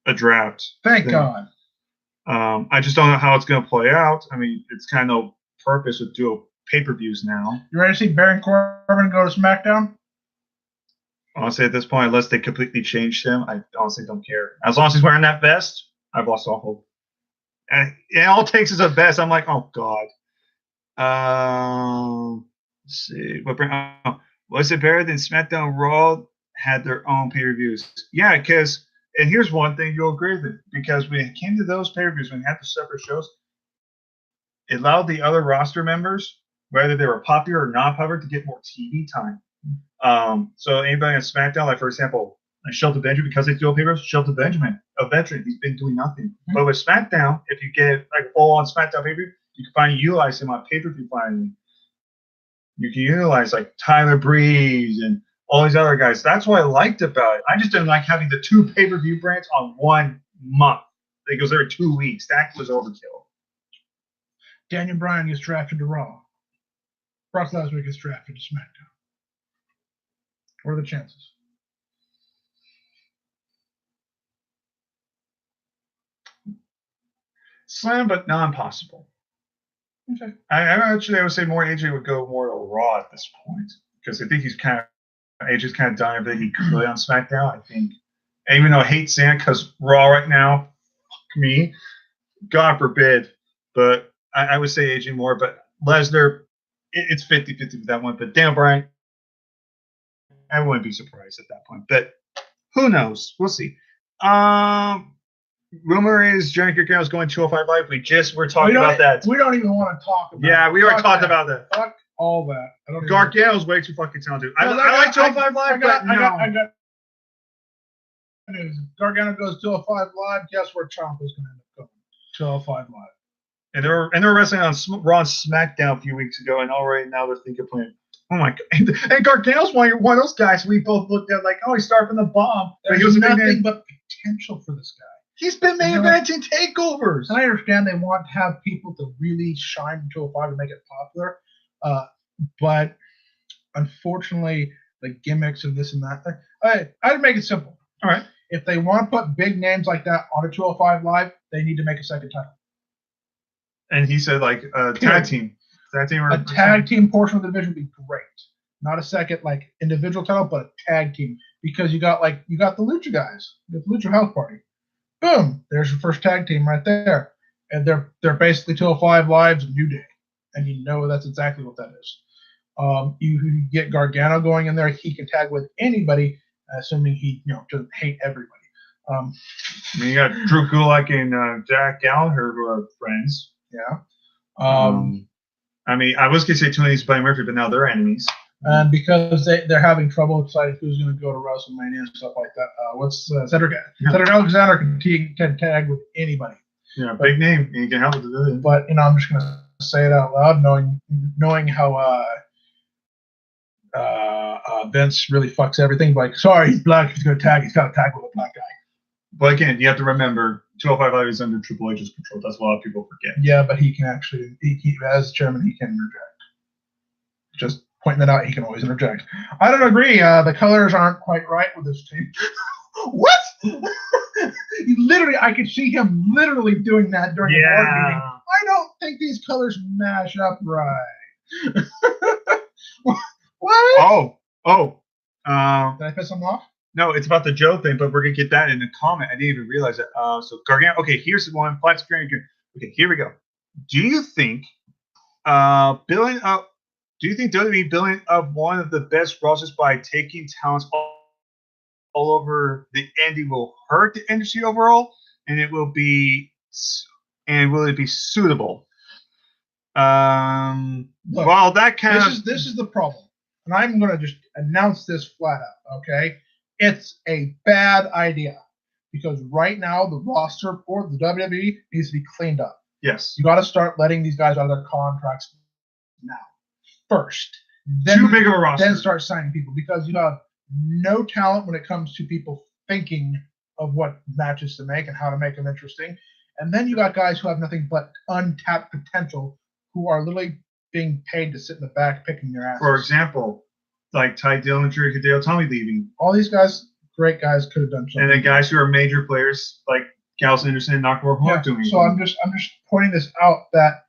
a draft. Thank God. I just don't know how it's going to play out. I mean, it's kind of purpose with dual pay-per-views now. You ready to see Baron Corbin go to SmackDown? Honestly, at this point, unless they completely change him, I honestly don't care. As long as he's wearing that vest, I've lost all hope. And all it takes is a vest. I'm like, oh God. Let's see. Was it better than SmackDown Raw had their own pay-per-views? Yeah, because and here's one thing you'll agree with it, because when it came to those pay-per-views, when you had the separate shows, it allowed the other roster members, whether they were popular or not popular, to get more TV time. So anybody on SmackDown, like for example, Shelton Benjamin, because they do a pay-per-view, Shelton Benjamin, a veteran, he's been doing nothing. Mm-hmm. But with SmackDown, if you get like a full-on SmackDown pay-per-view, you can finally utilize him on pay-per-view finally. You can utilize like Tyler Breeze and all these other guys. That's what I liked about it. I just didn't like having the two pay-per-view brands on 1 month. It goes every 2 weeks. That was overkill. Daniel Bryan gets drafted to Raw. Brock Lesnar gets drafted to SmackDown. What are the chances? Slim, but non-possible. Okay. I would say more AJ would go more to Raw at this point, because I think AJ's kind of done everything he could on SmackDown. I think, and even though I hate saying it, because Raw right now, fuck me, God forbid, but I would say AJ more. But Lesnar, it's 50-50 with that one. But Daniel Bryan, I wouldn't be surprised at that point. But who knows? We'll see. Rumor is Johnny Gargano's going 205 Live. We're talking about that. We don't even want to talk about Yeah, we already talked about that. Fuck all that. Gargano's way too fucking talented. I like 205 Live, but no. I got news. Gargano goes 205 Live. Guess where Ciampa's going to end up going? 205 Live. And they're wrestling on Raw and SmackDown a few weeks ago, and already now they're thinking playing. Oh my God! And Gargano's one of those guys we both looked at like, oh, he started from the bomb. There's nothing but potential for this guy. He's been main eventing takeovers. I understand they want to have people to really shine in 205 and make it popular, but unfortunately, the gimmicks of this and that. I'd make it simple. All right. If they want to put big names like that on a 205 Live, they need to make a second title. And he said like a tag team. A tag team portion of the division would be great. Not a second like individual title, but a tag team. Because you got the Lucha guys, the Lucha House Party. Boom! There's your first tag team right there, and they're basically 205 Live's New Day, and you know that's exactly what that is. You get Gargano going in there; he can tag with anybody, assuming he doesn't hate everybody. You got Drew Gulak and Jack Gallagher, who are friends. Yeah. I mean, I was gonna say Tony's Buddy Murphy, but now they're enemies. And because they're having trouble deciding who's going to go to WrestleMania and stuff like that. Cedric Alexander can tag with anybody. Yeah, big name. You can help with it. But I'm just going to say it out loud, knowing how Vince really fucks everything. Like, sorry, he's black. He's going to tag. He's got to tag with a black guy. But again, you have to remember 205 Live is under Triple H's control. That's what a lot of people forget. Yeah, but he can actually, as chairman, he can interject. Just pointing that out, he can always interject. I don't agree. The colors aren't quite right with this team. What? I could see him literally doing that during the board meeting. I don't think these colors match up right. What? Oh. Did I piss him off? No, it's about the Joe thing, but we're gonna get that in the comment. I didn't even realize it. So Gargano. Okay, here's the one. Flat screen. Okay, here we go. Do you think building up? Do you think WWE building up one of the best rosters by taking talents all over the indie will hurt the industry overall, and will it be suitable? Look, well, that kind this is the problem, and I'm going to just announce this flat out. Okay, it's a bad idea because right now the roster for the WWE needs to be cleaned up. Yes, you got to start letting these guys out of their contracts now. First, then too big of a roster. Then start signing people because you have no talent when it comes to people thinking of what matches to make and how to make them interesting. And then you got guys who have nothing but untapped potential who are literally being paid to sit in the back picking their ass. For example, like Ty Dillinger, Hideo Tommy leaving. All these guys, great guys, could have done something. And then guys who are major players like Gallows Anderson and Nakamura doing. So I'm just pointing this out that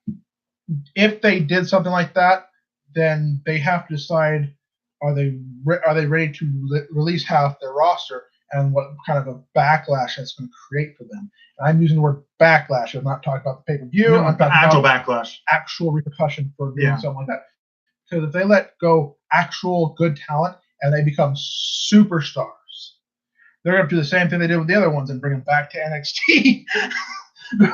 if they did something like that, then they have to decide are they ready to release half their roster and what kind of a backlash that's going to create for them. And I'm using the word backlash. I'm not talking about the pay-per-view. No, I'm talking actual about backlash. Actual repercussion for doing something like that. Because if they let go actual good talent and they become superstars, they're going to do the same thing they did with the other ones and bring them back to NXT.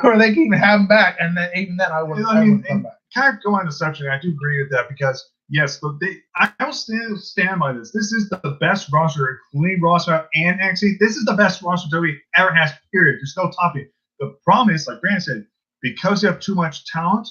Or they can even have them back, and then even then I wouldn't come back. Kind of going on the subject, I do agree with that because yes, but I will stand by this. This is the best roster, including roster and NXT. This is the best roster WWE ever has. Period. There's no topping. The problem is, like Brandon said, because you have too much talent,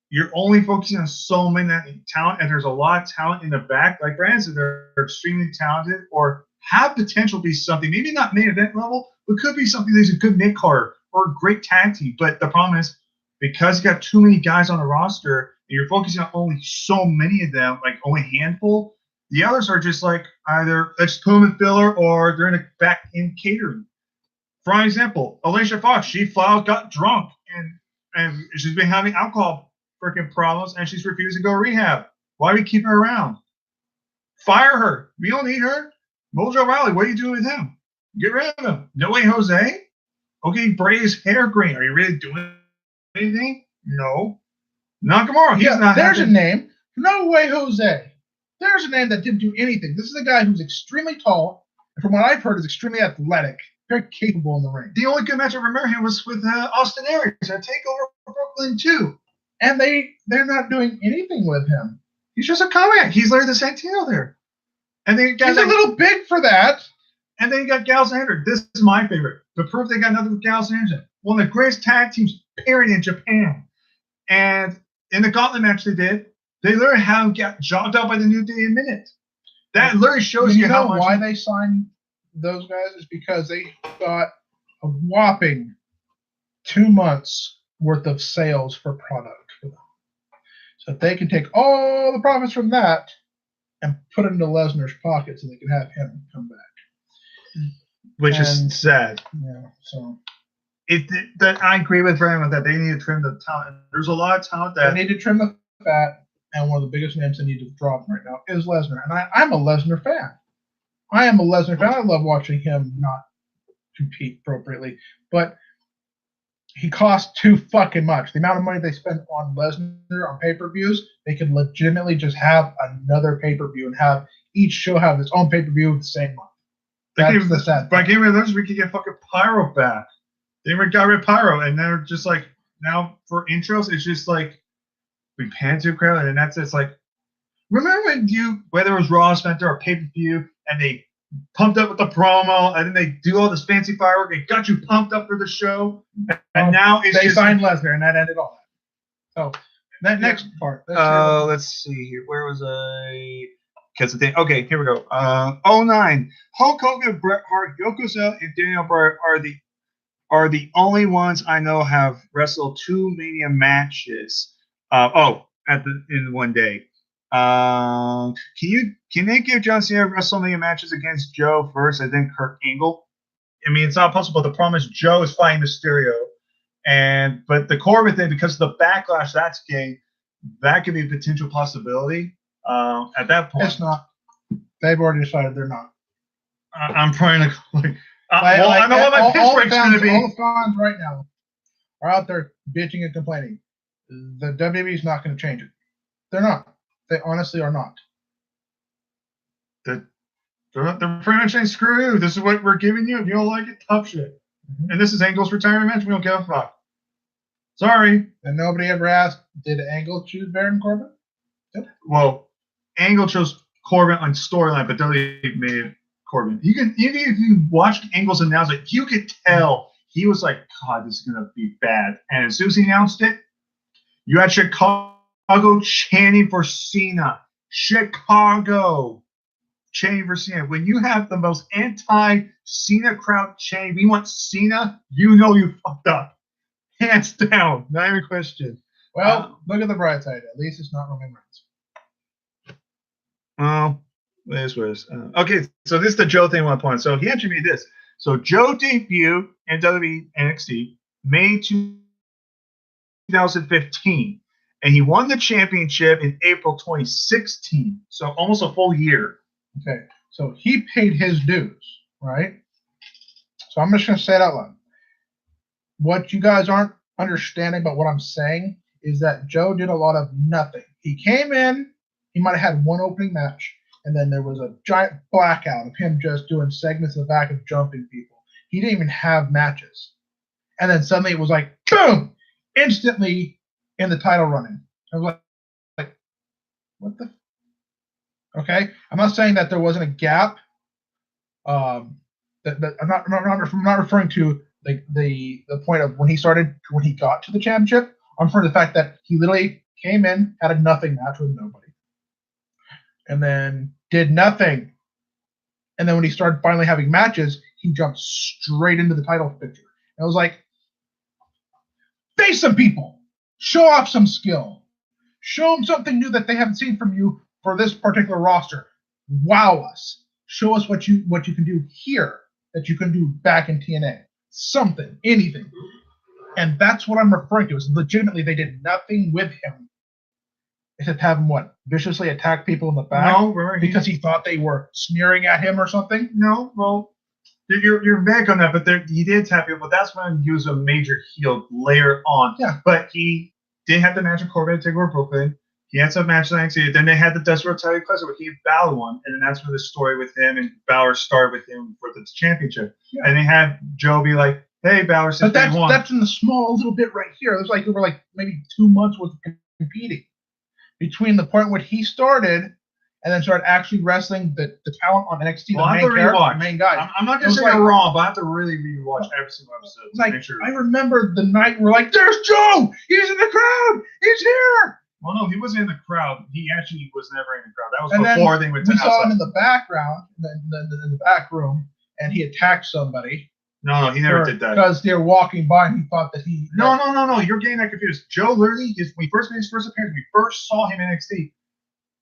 you're only focusing on so many talent, and there's a lot of talent in the back. Like Brandon said, they're extremely talented or have potential to be something, maybe not main event level, but could be something that's a good mid-card or a great tag team. But the problem is, because you got too many guys on the roster and you're focusing on only so many of them, like only a handful, the others are just like either let's put them in filler or they're in the back in catering. For example, Alicia Fox, she flat out got drunk and she's been having alcohol freaking problems and she's refused to go to rehab. Why are we keeping her around? Fire her. We don't need her. Mojo Rawley, what are you doing with him? Get rid of him. No way, Jose. Okay, braid his hair green. Are you really doing anything? No. Nakamura. He's not. There's a name. No way, Jose. There's a name that didn't do anything. This is a guy who's extremely tall, and from what I've heard, is extremely athletic, very capable in the ring. The only good match I remember him was with Austin Aries at TakeOver Brooklyn 2. And they're not doing anything with him. He's just a comic. He's Larry the Santino there. And then he's a little big for that. And then you got Gallows and Anderson. This is my favorite. The proof they got nothing with Gallows and Anderson. One of the greatest tag teams, period, in Japan. And in the gauntlet match they did, they literally had him get jogged out by the New Day in a minute. That literally shows you how much. Why they signed those guys is because they got a whopping 2 months worth of sales for product for them. So if they can take all the profits from that and put it into Lesnar's pocket so they can have him come back. Which is sad. Yeah, so that I agree with Brandon with that. They need to trim the talent. There's a lot of talent that they need to trim the fat, and one of the biggest names they need to drop right now is Lesnar. And I'm a Lesnar fan. I am a Lesnar fan. I love watching him not compete appropriately, but he costs too fucking much. The amount of money they spend on Lesnar on pay-per-views, they could legitimately just have another pay-per-view and have each show have its own pay-per-view the same month. That's the sad thing. By getting rid of those, we could get fucking Pyro back. They got rid of Pyro, and they're just like, now for intros, it's just like we pan to the crowd, and that's it's like, remember when whether it was Raw, SmackDown, or pay per view, and they pumped up with the promo, and then they do all this fancy firework, and got you pumped up for the show, and now it's they just signed Lesnar, and that ended all that. So that next part. Let's see here. Where was I? Because the thing. Okay, here we go. 09. Hulk Hogan, Bret Hart, Yokozuna, and Daniel Bryan are the only ones I know have wrestled 2 Mania matches. In one day. Can they give John Cena WrestleMania matches against Joe first and then Kurt Angle? I mean, it's not possible. The problem is Joe is fighting Mysterio, but the Corbin thing, because of the backlash that's getting, that could be a potential possibility. At that point, it's not. They've already decided they're not. I'm trying to I know what my pitch break's going to be. All the fans right now are out there bitching and complaining. The WWE is not going to change it. They're not. They honestly are not. They're pretty much saying, screw you. This is what we're giving you. If you don't like it, tough shit. Mm-hmm. And this is Angle's retirement match. We don't give a fuck. Sorry. And nobody ever asked, did Angle choose Baron Corbin? Yep. Well, Angle chose Corbin on storyline, but WWE made it Corbin. Even if you watched Angle's announcement, you could tell he was like, God, this is going to be bad. And as soon as he announced it, you had Chicago chanting for Cena. Chicago chanting for Cena. When you have the most anti-Cena crowd chanting, we want Cena, you know you fucked up. Hands down. Not even a question. Well, look at the bright side. At least it's not Roman Reigns. Well, this was okay. So this is the Joe thing. 1 point. So he actually made this. So Joe debuted in WWE NXT May 2015, and he won the championship in April 2016. So almost a full year. Okay, so he paid his dues, right? So I'm just going to say it out loud. What you guys aren't understanding about what I'm saying is that Joe did a lot of nothing. He came in, he might have had one opening match, and then there was a giant blackout of him just doing segments in the back of jumping people. He didn't even have matches. And then suddenly it was like, boom, instantly in the title running. I was like what the? Okay, I'm not saying that there wasn't a gap. I'm not referring to the point of when he got to the championship. I'm referring to the fact that he literally came in, had a nothing match with nobody, and then did nothing. And then when he started finally having matches, he jumped straight into the title picture. And I was like, face some people, show off some skill, show them something new that they haven't seen from you for this particular roster. Wow us. Show us what you can do here that you can do back in TNA. Something, anything. And that's what I'm referring to. Is legitimately they did nothing with him. Except have him viciously attack people in the back? No, because he thought they were sneering at him or something? No, well, you're vague on that, but he did attack people, but that's when he was a major heel later on. Yeah. But he did have the match with Corbin at TakeOver Brooklyn. He had some matches on NXT. Then they had the Dusty Road title classic where he and Balor won, and then that's where the story with him and Balor started with him for the championship. Yeah. And they had Joe be like, "Hey, Balor, since but they won." That's in the small little bit right here. There's like over maybe 2 months worth of competing between the point where he started and then started actually wrestling the talent on NXT, well, the main character, the main guy. I'm not going to say you're wrong, but I have to really rewatch every single episode. Make sure. I remember the night we're like, "There's Joe! He's in the crowd! He's here!" Well, no, he wasn't in the crowd. He actually was never in the crowd. That was before they went to outside. We saw him in the background, in the back room, and he attacked somebody. No, he never did that. Because they were walking by and he thought that he... No. You're getting that confused. Joe literally, when he first made his first appearance, we first saw him in NXT.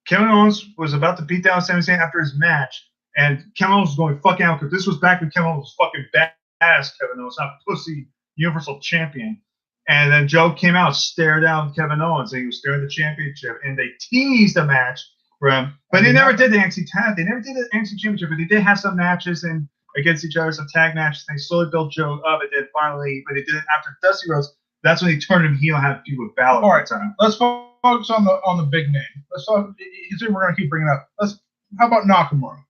Kevin Owens was about to beat down Sami Zayn after his match, and Kevin Owens was going fucking out because this was back when Kevin Owens was fucking badass Kevin Owens, not pussy Universal Champion. And then Joe came out, stared down Kevin Owens, and he was staring at the championship, and they teased a match for him. But they never did the NXT tag. They never did the NXT championship, but they did have some matches and against each other, some tag matches. They slowly built Joe up, and then finally, but they did it after Dusty Rhodes. That's when he turned him heel and had a feud with Balor. All right, let's focus on the big name. Let's talk. We're gonna keep bringing it up. How about Nakamura?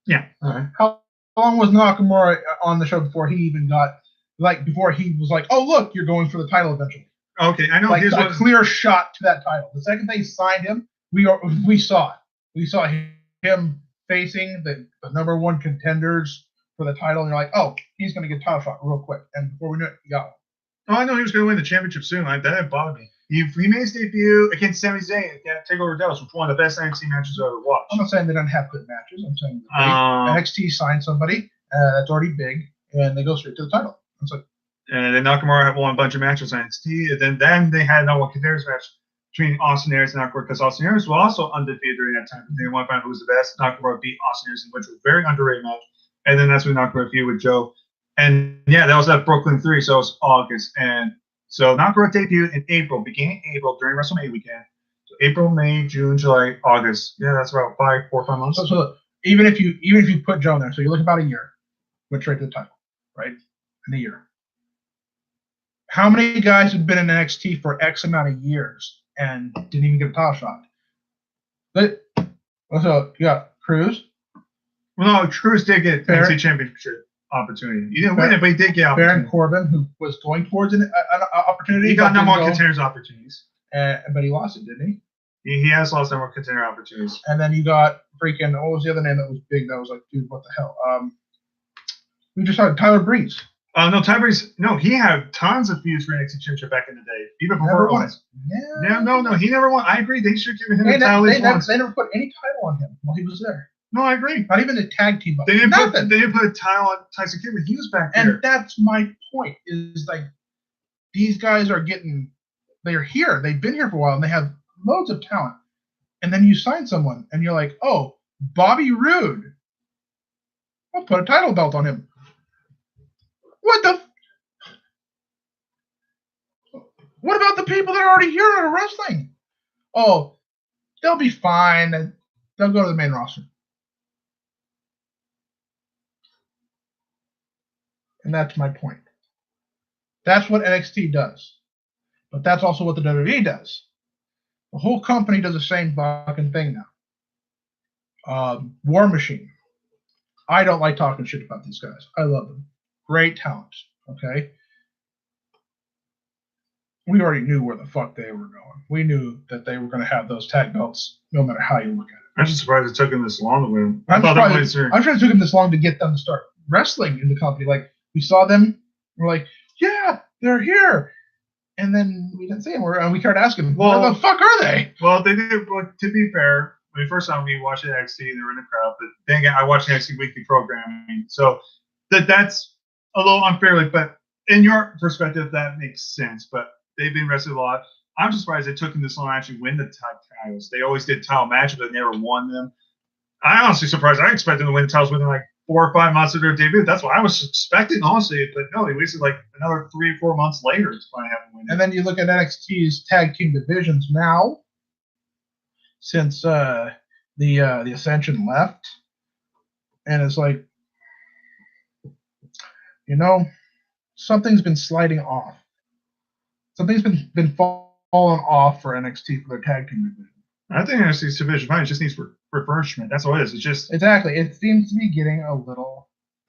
Yeah. All right. How long was Nakamura on the show before he even got? Before he was like, "Oh, look, you're going for the title eventually." Okay, I know. Like Here's a what. clear shot to that title. The second they signed him, we saw it. We saw him facing the number one contenders for the title, and you're like, oh, he's going to get title shot real quick. And before we knew it, he got one. Oh, I know he was going to win the championship soon. Like, that didn't bother me. He made his debut against Sami Zayn at TakeOver Dallas, which was one of the best NXT matches I've ever watched. I'm not saying they don't have good matches. I'm saying NXT signed somebody that's already big, and they go straight to the title. It's like, and then Nakamura won a bunch of matches on NXT. And then they had no one contenders match between Austin Aries and Nakamura, because Austin Aries was also undefeated during that time. They wanted to find out who was the best. Nakamura beat Austin Aries, which was a very underrated match. And then that's when Nakamura feud with Joe. And yeah, that was at Brooklyn 3, so it was August. And so Nakamura debuted in April, beginning April during WrestleMania weekend. So April, May, June, July, August. Yeah, that's about 4 or 5 months. So even if you put Joe in there, so you look about a year, went straight to the title, right? In a year. How many guys have been in NXT for X amount of years and didn't even get a title shot? But so you got Cruz. Well, no, Cruz did get NXT championship opportunity. He didn't win it, but he did get opportunity. Baron Corbin, who was going towards an opportunity. He got number one contenders opportunities. But he lost it, didn't he? He has lost number one contender opportunities. And then you got freaking, what was the other name that was big that was like, dude, what the hell? We just had Tyler Breeze. No, Tyler Breeze, no, he had tons of feuds for NXT championship back in the day. Even before Owens. Yeah. No, he never won. I agree. They should give him a title. They never put any title on him while he was there. No, I agree. Not even a tag team. They didn't put a title on Tyson Kidd when he was back there. And that's my point. Is like these guys are they're here. They've been here for a while, and they have loads of talent. And then you sign someone, and you're like, oh, Bobby Roode. I'll put a title belt on him. What the? What about the people that are already here that are wrestling? Oh, they'll be fine. They'll go to the main roster. And that's my point. That's what NXT does. But that's also what the WWE does. The whole company does the same fucking thing now. War Machine. I don't like talking shit about these guys. I love them. Great talent. Okay? We already knew where the fuck they were going. We knew that they were going to have those tag belts no matter how you look at it. I'm just surprised it took them this long to win. I'm sure it took them this long to get them to start wrestling in the company. Like, we saw them, we're like, yeah, they're here. And then we didn't see them, and we started asking, well, where the fuck are they? Well, they did. Well, to be fair, when we first saw them, we watched NXT and they were in the crowd. But then again, I watched NXT weekly programming, so that's a little unfair. But in your perspective, that makes sense. But they've been wrestling a lot. I'm just surprised it took them this long to actually win the tag titles. They always did title matches, but never won them. I'm honestly surprised. I expected them to win the titles within like 4 or 5 months of their debut. That's what I was expecting, honestly. But no, they wasted like another 3 or 4 months later to finally have them win. And then you look at NXT's tag team divisions now, since the Ascension left, and it's like, something's been sliding off. Something's been falling off for NXT for their tag team division. I think NXT's division fine. It just needs refreshment. That's all it is. It's just exactly. It seems to be getting a little.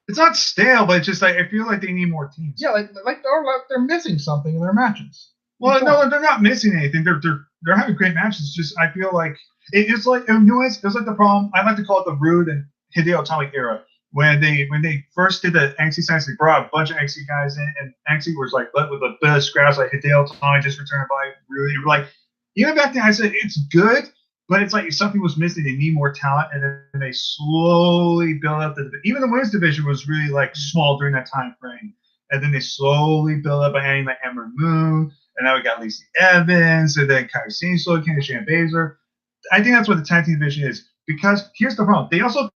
It's not stale, but it's just like I feel like they need more teams. Yeah, like they're missing something in their matches. Well, no, they're not missing anything. They're having great matches. It's just I feel like it's like it's like the problem. I like to call it the Rude and Hideo Itami era when they first did the NXT Science. They brought a bunch of NXT guys in, and NXT was like with a bit of scraps. Like Hideo Itami just returned by Rude. You were like. Even back then, I said it's good, but it's like something was missing. They need more talent, and then they slowly build up even the women's division was really like small during that time frame, and then they slowly build up by adding like Ember Moon, and now we got Lacey Evans, and then Kairi Sane slowly came to Shayna Baszler. I think that's what the tag team division is because here's the problem: they also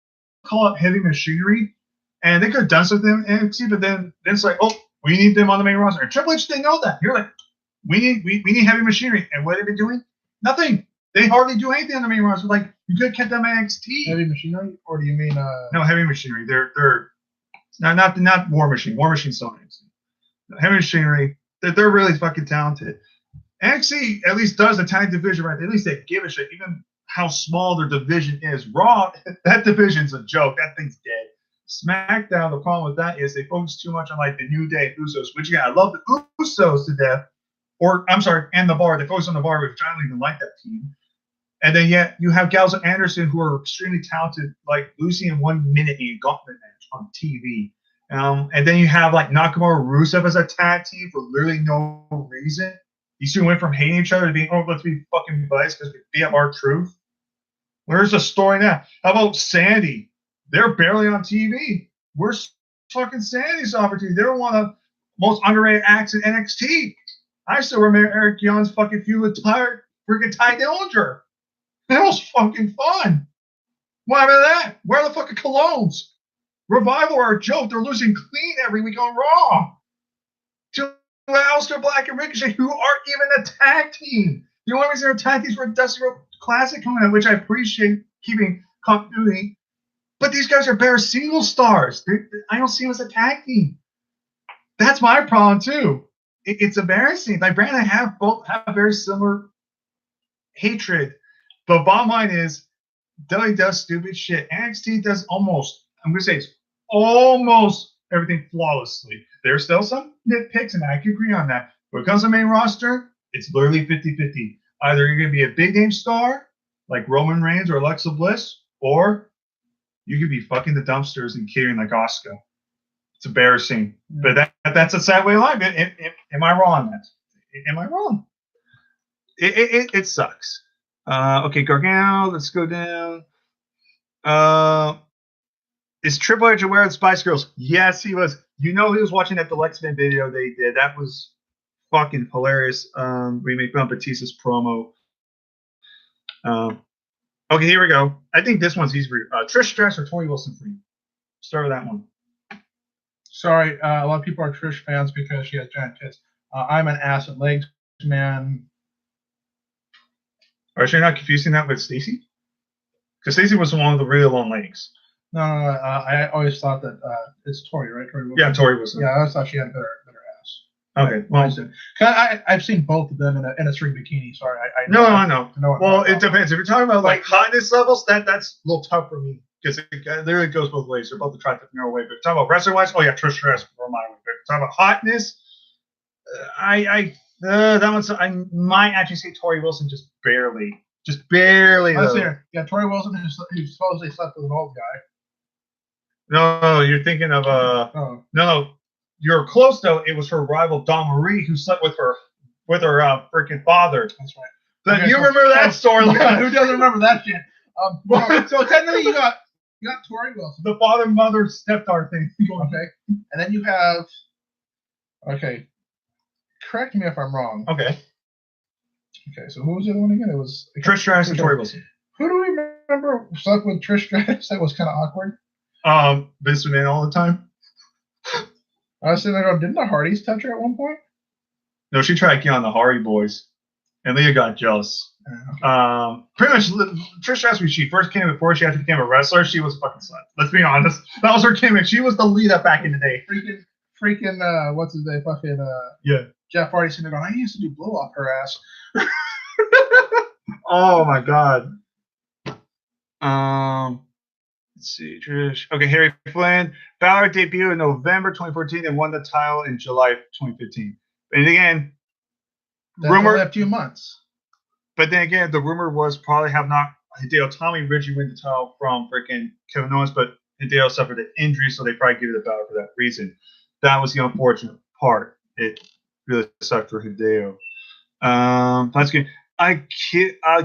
call up Heavy Machinery, and they could have done something in NXT, but then it's like, oh, we need them on the main roster. And Triple H didn't know that. You're like. We need Heavy Machinery, and what have they been doing? Nothing. They hardly do anything on the main roster. Like you could have kept them at NXT. Heavy Machinery, or do you mean? No, Heavy Machinery. They're not War Machine. War Machine's still NXT. Heavy Machinery. They're really fucking talented. NXT at least does the tag division right. At least they give a shit, even how small their division is. Raw, that division's a joke. That thing's dead. SmackDown, the problem with that is they focus too much on like the New Day Usos, which again I love the Usos to death. or I'm sorry, and the Bar. They focus on the Bar, which I don't even like that team. And then yet you have gals like Anderson who are extremely talented, like losing in 1 minute in a gauntlet match on TV. And then you have like Nakamura Rusev as a tag team for literally no reason. These two went from hating each other to being, oh, let's be fucking buddies because we beat up our truth. Where's the story now? How about Sandy? They're barely on TV. Where's fucking Sandy's opportunity? They're one of the most underrated acts in NXT. I still remember Eric Young's fucking feud with freaking Ty Dillinger. That was fucking fun. What happened to that? Where are the fucking colognes? Revival are a joke. They're losing clean every week on Raw. To Aleister Black and Ricochet, who aren't even a tag team. The only reason they're tag teams for a Dusty Road Classic coming out, which I appreciate keeping continuity. But these guys are better single stars. I don't see them as a tag team. That's my problem too. It's embarrassing. Like Brand and I have both have very similar hatred. But bottom line is, WWE does stupid shit. NXT does almost, I'm going to say, it's almost everything flawlessly. There's still some nitpicks, and I can agree on that. When it comes to the main roster, it's literally 50-50. Either you're going to be a big name star, like Roman Reigns or Alexa Bliss, or you could be fucking the dumpsters and catering like Asuka. It's embarrassing. But that's a sad way of life. Am I wrong on that? Am I wrong? It sucks. Okay, Gargano, let's go down. Is Triple H aware of the Spice Girls? Yes, he was. You know he was watching that Lexman video they did. That was fucking hilarious. We made fun of Batista's promo. Okay, here we go. I think this one's easy for you. Trish Stratus or Tori Wilson for you? Start with that one. Sorry, a lot of people are Trish fans because she has giant tits. I'm an ass and legs man. Are you not confusing that with Stacy? Because Stacy was one of the really long legs. No. I always thought that it's Tori, right? Tori Wilson. Yeah, Tori Wilson. Yeah, I always thought she had a better ass. Okay, well, I've seen both of them in a string bikini. Sorry, I know. Well, it depends. If you're talking about like hotness levels, that's a little tough for me because it literally goes both ways. They're both attractive in their way. But if you're talking about wrestling wise, oh yeah, Trish Stratus for my way. But if you're talking about hotness, that one's I might actually say Tori Wilson just barely. Yeah, Tori Wilson who supposedly slept with an old guy. No, you're thinking of No, you're close though. It was her rival Dawn Marie who slept with her freaking father. That's right. But okay, you remember that story? Who doesn't remember that shit? So technically, you got Tori Wilson, the father mother stepdaughter thing. Okay, and then you have. Okay, correct me if I'm wrong. Okay, so who was the other one again? It was Trish Stratus and Tori Wilson. Who do we remember slept with Trish Stratus? That was kind of awkward. Vince McMahon all the time. I was sitting there going, didn't the Hardys touch her at one point? No, she tried to get on the Hardy Boys, and Leah got jealous. Okay. Pretty much, Trish Stratus, when she first came before she actually became a wrestler, she was a fucking slut. Let's be honest. That was her gimmick. She was the lead up back in the day. Freaking, what's his name? Fucking, yeah. Jeff Hardy sitting there going, I used to do blow off her ass. Oh my god. Let's see, Trish. Okay, Harry Flynn. Balor debuted in November 2014 and won the title in July 2015. And again, rumor a few months. But then again, the rumor was probably have not Hideo Tommy originally win the title from freaking Kevin Owens, but Hideo suffered an injury, so they probably gave it to Balor for that reason. That was the unfortunate part. It really sucked for Hideo. That's good. I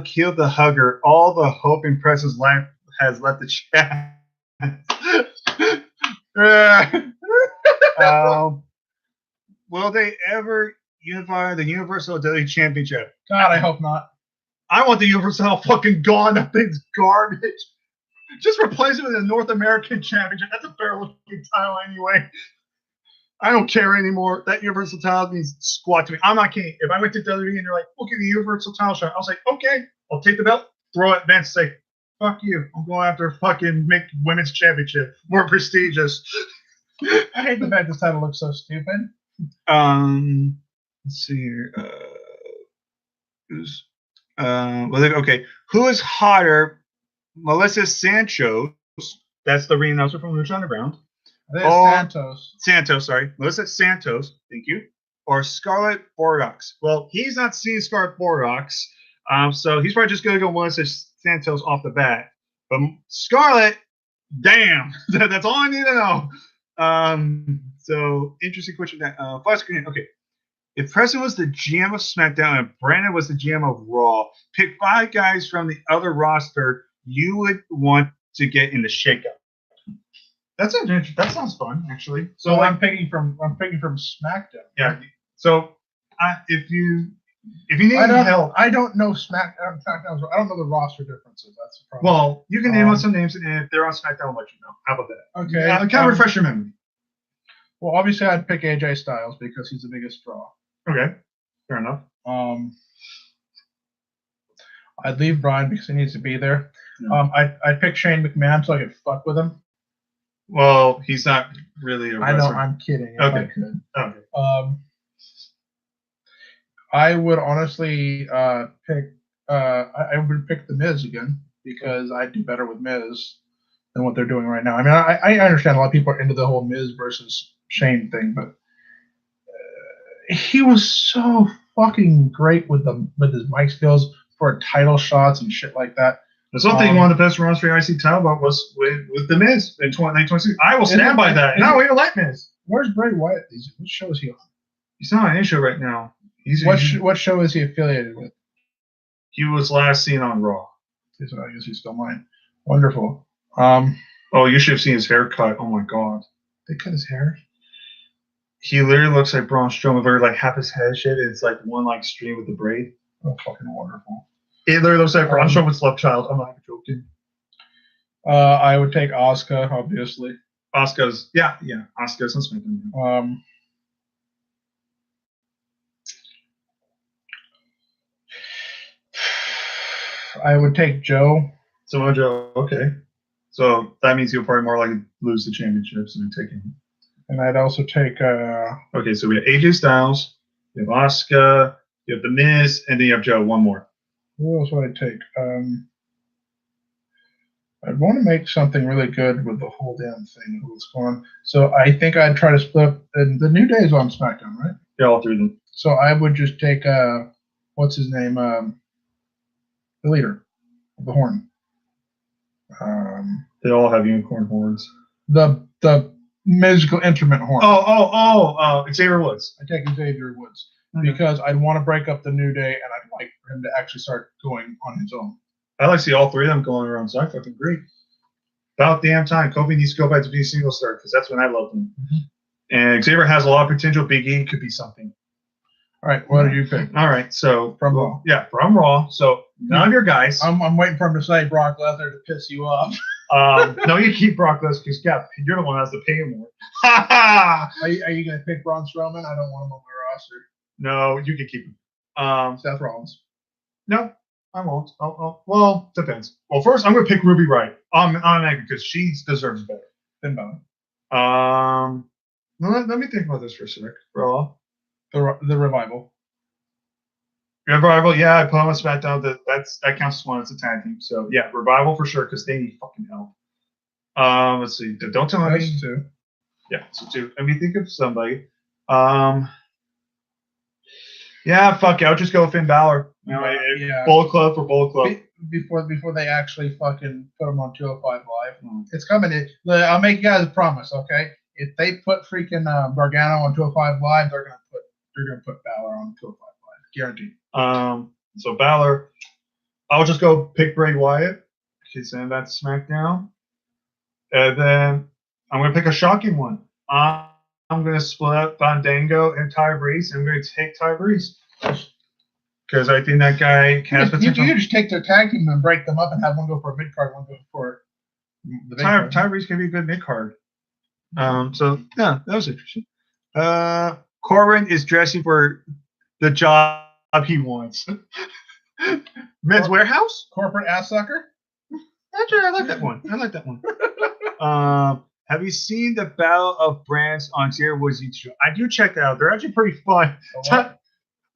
killed the hugger. All the hope in Press's life has left the chat. Will they ever unify the Universal WWE Championship? God, I hope not. I want the Universal fucking gone. That thing's garbage. Just replace it with a North American Championship. That's a fair looking title anyway. I don't care anymore. That Universal title means squat to me. I'm not kidding. If I went to WWE and they're like, we'll give you the Universal title shot, I was like, okay, I'll take the belt, throw it at Vince, say, fuck you. I'm going after fucking make women's championship more prestigious. I hate the fact this title looks so stupid. Let's see here. Okay. Who is hotter? Melissa Santos. That's the ring announcer from Lucha Underground. Santos. Santos, sorry. Melissa Santos, thank you. or Scarlett Bordeaux? Well, he's not seeing Scarlett Bordeaux, so he's probably just going to go one of Santos off the bat. But Scarlett, damn, that's all I need to know. So interesting question. That flash screen. Okay, if Preston was the GM of SmackDown and Brandon was the GM of Raw, pick 5 guys from the other roster you would want to get in the shakeup. That sounds fun, actually. So like, I'm picking from SmackDown. Yeah. So if you need help, I don't know SmackDown. I don't know the roster differences. That's the problem. Well, you can name out some names, and if they're on SmackDown, I'll let you know. How about that? Okay. Kind of refresh your memory. Well, obviously, I'd pick AJ Styles because he's the biggest draw. Okay. Fair enough. I'd leave Brian because he needs to be there. Yeah. I'd pick Shane McMahon so I could fuck with him. Well, he's not really a wrestler. I know, I'm kidding. Okay. I could. Okay. I would honestly pick. I would pick the Miz again because I do better with Miz than what they're doing right now. I mean, I understand a lot of people are into the whole Miz versus Shane thing, but he was so fucking great with his mic skills for title shots and shit like that. That's one thing. One of the best runs for the IC title belt was with the Miz in 2026. I will stand by that. No, we don't like Miz. Where's Bray Wyatt? What show is he on? He's not on any show right now. What show is he affiliated with? He was last seen on Raw. I guess he's still mine. Wonderful. Oh, you should have seen his haircut. Oh my god. They cut his hair. He literally looks like Braun Strowman, very like half his head shit. It's like one like stream with the braid. Oh, fucking wonderful. It literally looks like Braun Strowman's love child. I'm not even joking. I would take Asuka, obviously. Asuka's Asuka's on SmackDown. I would take Joe. So Joe, okay. So that means you'll probably more likely lose the championships and take him. And I'd also take. Okay, so we have AJ Styles, you have Asuka, you have The Miz, and then you have Joe. One more. Who else would I take? I'd want to make something really good with the whole damn thing. What's going on? So I think I'd try to split up. And the New Day is on SmackDown, right? Yeah, all 3 of them. So I would just take what's his name? The leader of the Horn. They all have unicorn horns. The musical instrument horn. Xavier Woods. I take Xavier Woods because I'd want to break up the New Day, and I'd like for him to actually start going on his own. I like to see all 3 of them going around, so I fucking agree. About damn time. Kofi needs to go back to being a single star because that's when I loved him. Mm-hmm. And Xavier has a lot of potential. Big E could be something. All right, what do you pick? All right, so from Raw. Yeah, from Raw. So none of your guys. I'm waiting for him to say Brock Lesnar to piss you off. No, you keep Brock Lesnar because you're the one who has to pay him more. Are you going to pick Braun Strowman? I don't want him on my roster. No, you can keep him. Seth Rollins. No, I won't. Well, depends. Well, first I'm going to pick Ruby Riott on because she deserves better. Finn Balor. Let me think about this for a sec. Raw. The Revival. Revival, yeah, I put on SmackDown. That counts as one. It's a tag team. So yeah, Revival for sure because they need fucking help. Let's see. Don't tell me. That's 2. Yeah, so 2. Let me think of somebody. Yeah, fuck it. I'll just go with Finn Balor. Yeah. Bullet Club for Bullet Club. Before they actually fucking put him on 205 Live. It's coming. I'll make you guys a promise, okay? If they put freaking Gargano on 205 Live, they're gonna put Balor on 205 Live, guaranteed. So Balor, I'll just go pick Bray Wyatt. He's saying that's SmackDown, and then I'm gonna pick a shocking one. I'm gonna split up Fandango and Tyrese. I'm gonna take Tyrese because I think that guy has potential. You just take their tag team and break them up and have one go for a mid card, one go for the big card. Tyrese can be a good mid card. So yeah, that was interesting. Corbin is dressing for the job he wants. Men's Warehouse? Corporate ass sucker? Actually, I like that one. Have you seen the Battle of Brands on Xavier Woods YouTube? I do check that out. They're actually pretty fun.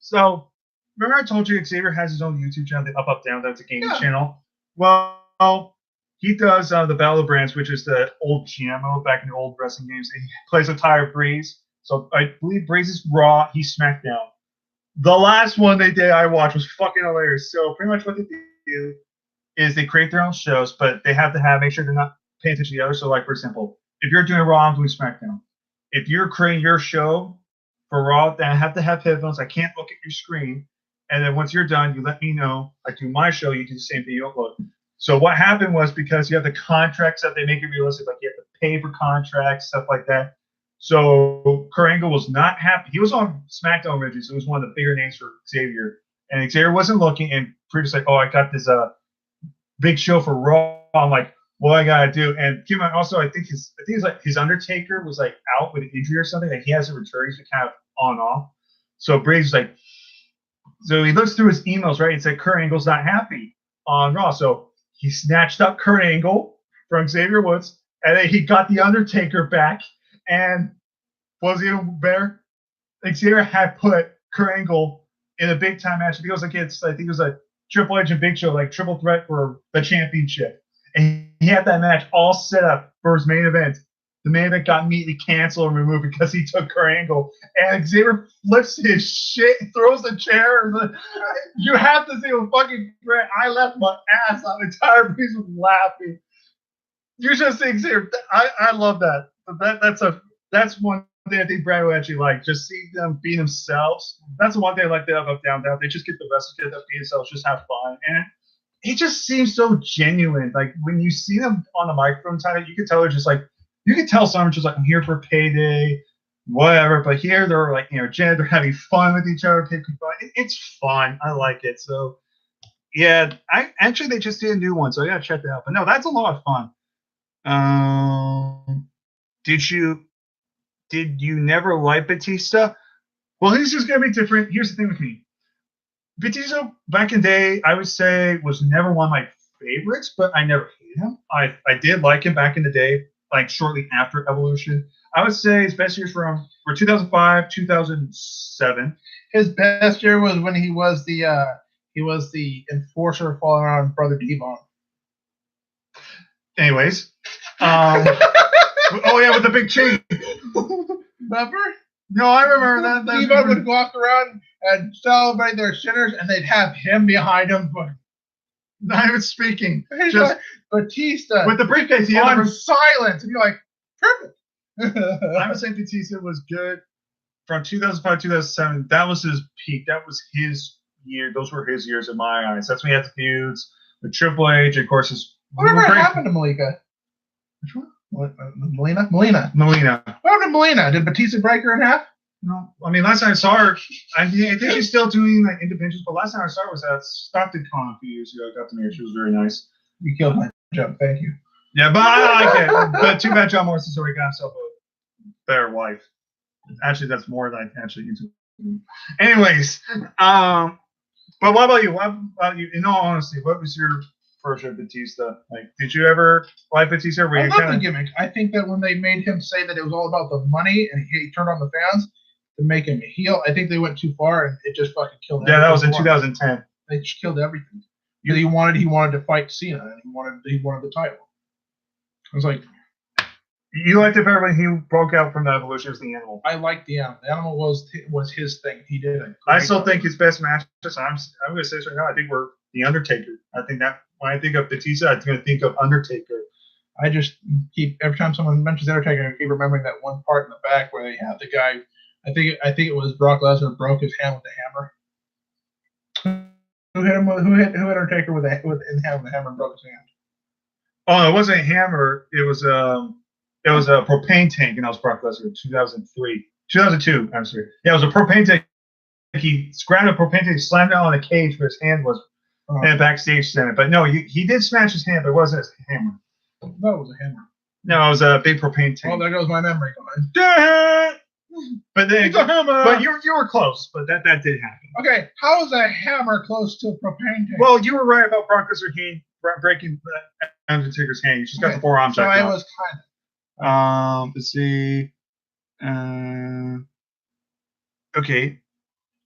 So, remember I told you Xavier has his own YouTube channel, the Up, Down, that's a gaming channel? Well, he does the Battle of Brands, which is the old GMO back in the old wrestling games. And he plays with Tyre Breeze. So I believe Braze's Raw, he's SmackDown. The last one they did I watched was fucking hilarious. So pretty much what they do is they create their own shows, but they have to make sure they're not paying attention to the other. So like for example, if you're doing Raw, I'm doing SmackDown. If you're creating your show for Raw, then I have to have headphones. I can't look at your screen. And then once you're done, you let me know. I do my show, you do the same thing, you upload. So what happened was because you have the contracts that they make it realistic, like you have to pay for contracts, stuff like that. So Kurt Angle was not happy. He was on SmackDown originally, so it was one of the bigger names for Xavier. And Xavier wasn't looking, and Brutus like, oh, I got this big show for Raw. I'm like, what I gotta do? And keep in mind, also, I think it's like his Undertaker was like out with an injury or something. Like he hasn't returned. He's been kind of on and off. So Brady's like, so he looks through his emails, right? And said Kurt Angle's not happy on Raw. So he snatched up Kurt Angle from Xavier Woods, and then he got the Undertaker back. And what was even better? Xavier had put Kurt Angle in a big time match. I think it was a Triple H and Big Show, like triple threat for the championship. And he had that match all set up for his main event. The main event got immediately canceled and removed because he took Kurt Angle. And Xavier flips his shit, throws the chair. You have to see a fucking threat. I left my ass on the entire piece of laughing. You should see Xavier. I love that. That's one thing I think Brad would actually like. Just see them be themselves. That's the one thing I like the up, down, down. They just get the rest of it, be themselves, just have fun. And it just seems so genuine. Like when you see them on the microphone time, you can tell they're just like, you can tell someone's just like, I'm here for payday, whatever. But here they're like, Jen, they're having fun with each other. It's fun. I like it. So yeah, they just did a new one, so I gotta check that out. But no, that's a lot of fun. Did you never like Batista? Well, he's just gonna be different. Here's the thing with me. Batista back in the day, I would say was never one of my favorites, but I never hated him. I did like him back in the day, like shortly after Evolution. I would say his best years were 2005, 2007. His best year was when he was the enforcer following around Brother Devon. Anyways, oh yeah, with the big chain. Remember? No, I remember that. Devon would walk around and celebrate their sinners, and they'd have him behind them. Not even speaking. Just Just like, Batista with the briefcase, he on had silence, and you're like, perfect. I would say Batista was good from 2005 2007. That was his peak. That was his year. Those were his years in my eyes. That's when he had the feuds with Triple H. Of course, whatever happened to Malika? Which one? What, Melina? Melina. Melina. What happened to Melina? Did Batista break her in half? No. I mean, last time I saw her, I think she's still doing like independence, but last time I saw her was at Stockton Con a few years ago. I got to meet her. She was very nice. You killed my joke. Thank you. Yeah, but I like it. But too bad John Morrison's already got himself a better wife. Actually, that's more than I actually into. Anyways, but what about you? What about you? In all honesty, what was your version of Batista? Like, did you ever like Batista? I love the gimmick. I think that when they made him say that it was all about the money and he turned on the fans to make him a heel, I think they went too far and it just fucking killed. Yeah, that was in 2010. They just killed everything. He wanted to fight Cena and he wanted the title. I was like, you liked it better when he broke out from the Evolution as the Animal. I liked the Animal. The Animal was his thing. He did it. I still think his best matches. I'm going to say this right now. I think were the Undertaker. I think that when I think of Batista, I'm going to think of Undertaker. I just keep every time someone mentions Undertaker, I keep remembering that one part in the back where they have the guy. I think it was Brock Lesnar broke his hand with the hammer. Who hit him? Who hit Undertaker with the hammer and broke his hand? Oh, it wasn't a hammer. It was a propane tank, and that was Brock Lesnar in 2002. I'm sorry. Yeah, it was a propane tank. He grabbed a propane tank, slammed it on the cage where his hand was, and backstage center. But no, he did smash his hand, but it wasn't a hammer. That was a hammer. No, it was a big propane tank. Oh, there goes my memory going. But then, it's a hammer. But you were close. But that did happen. Okay, how is a hammer close to a propane tank? Well, you were right about Brock Lesnar breaking Undertaker's hand. You just got the forearm. So I was kind of. Let's see. Okay.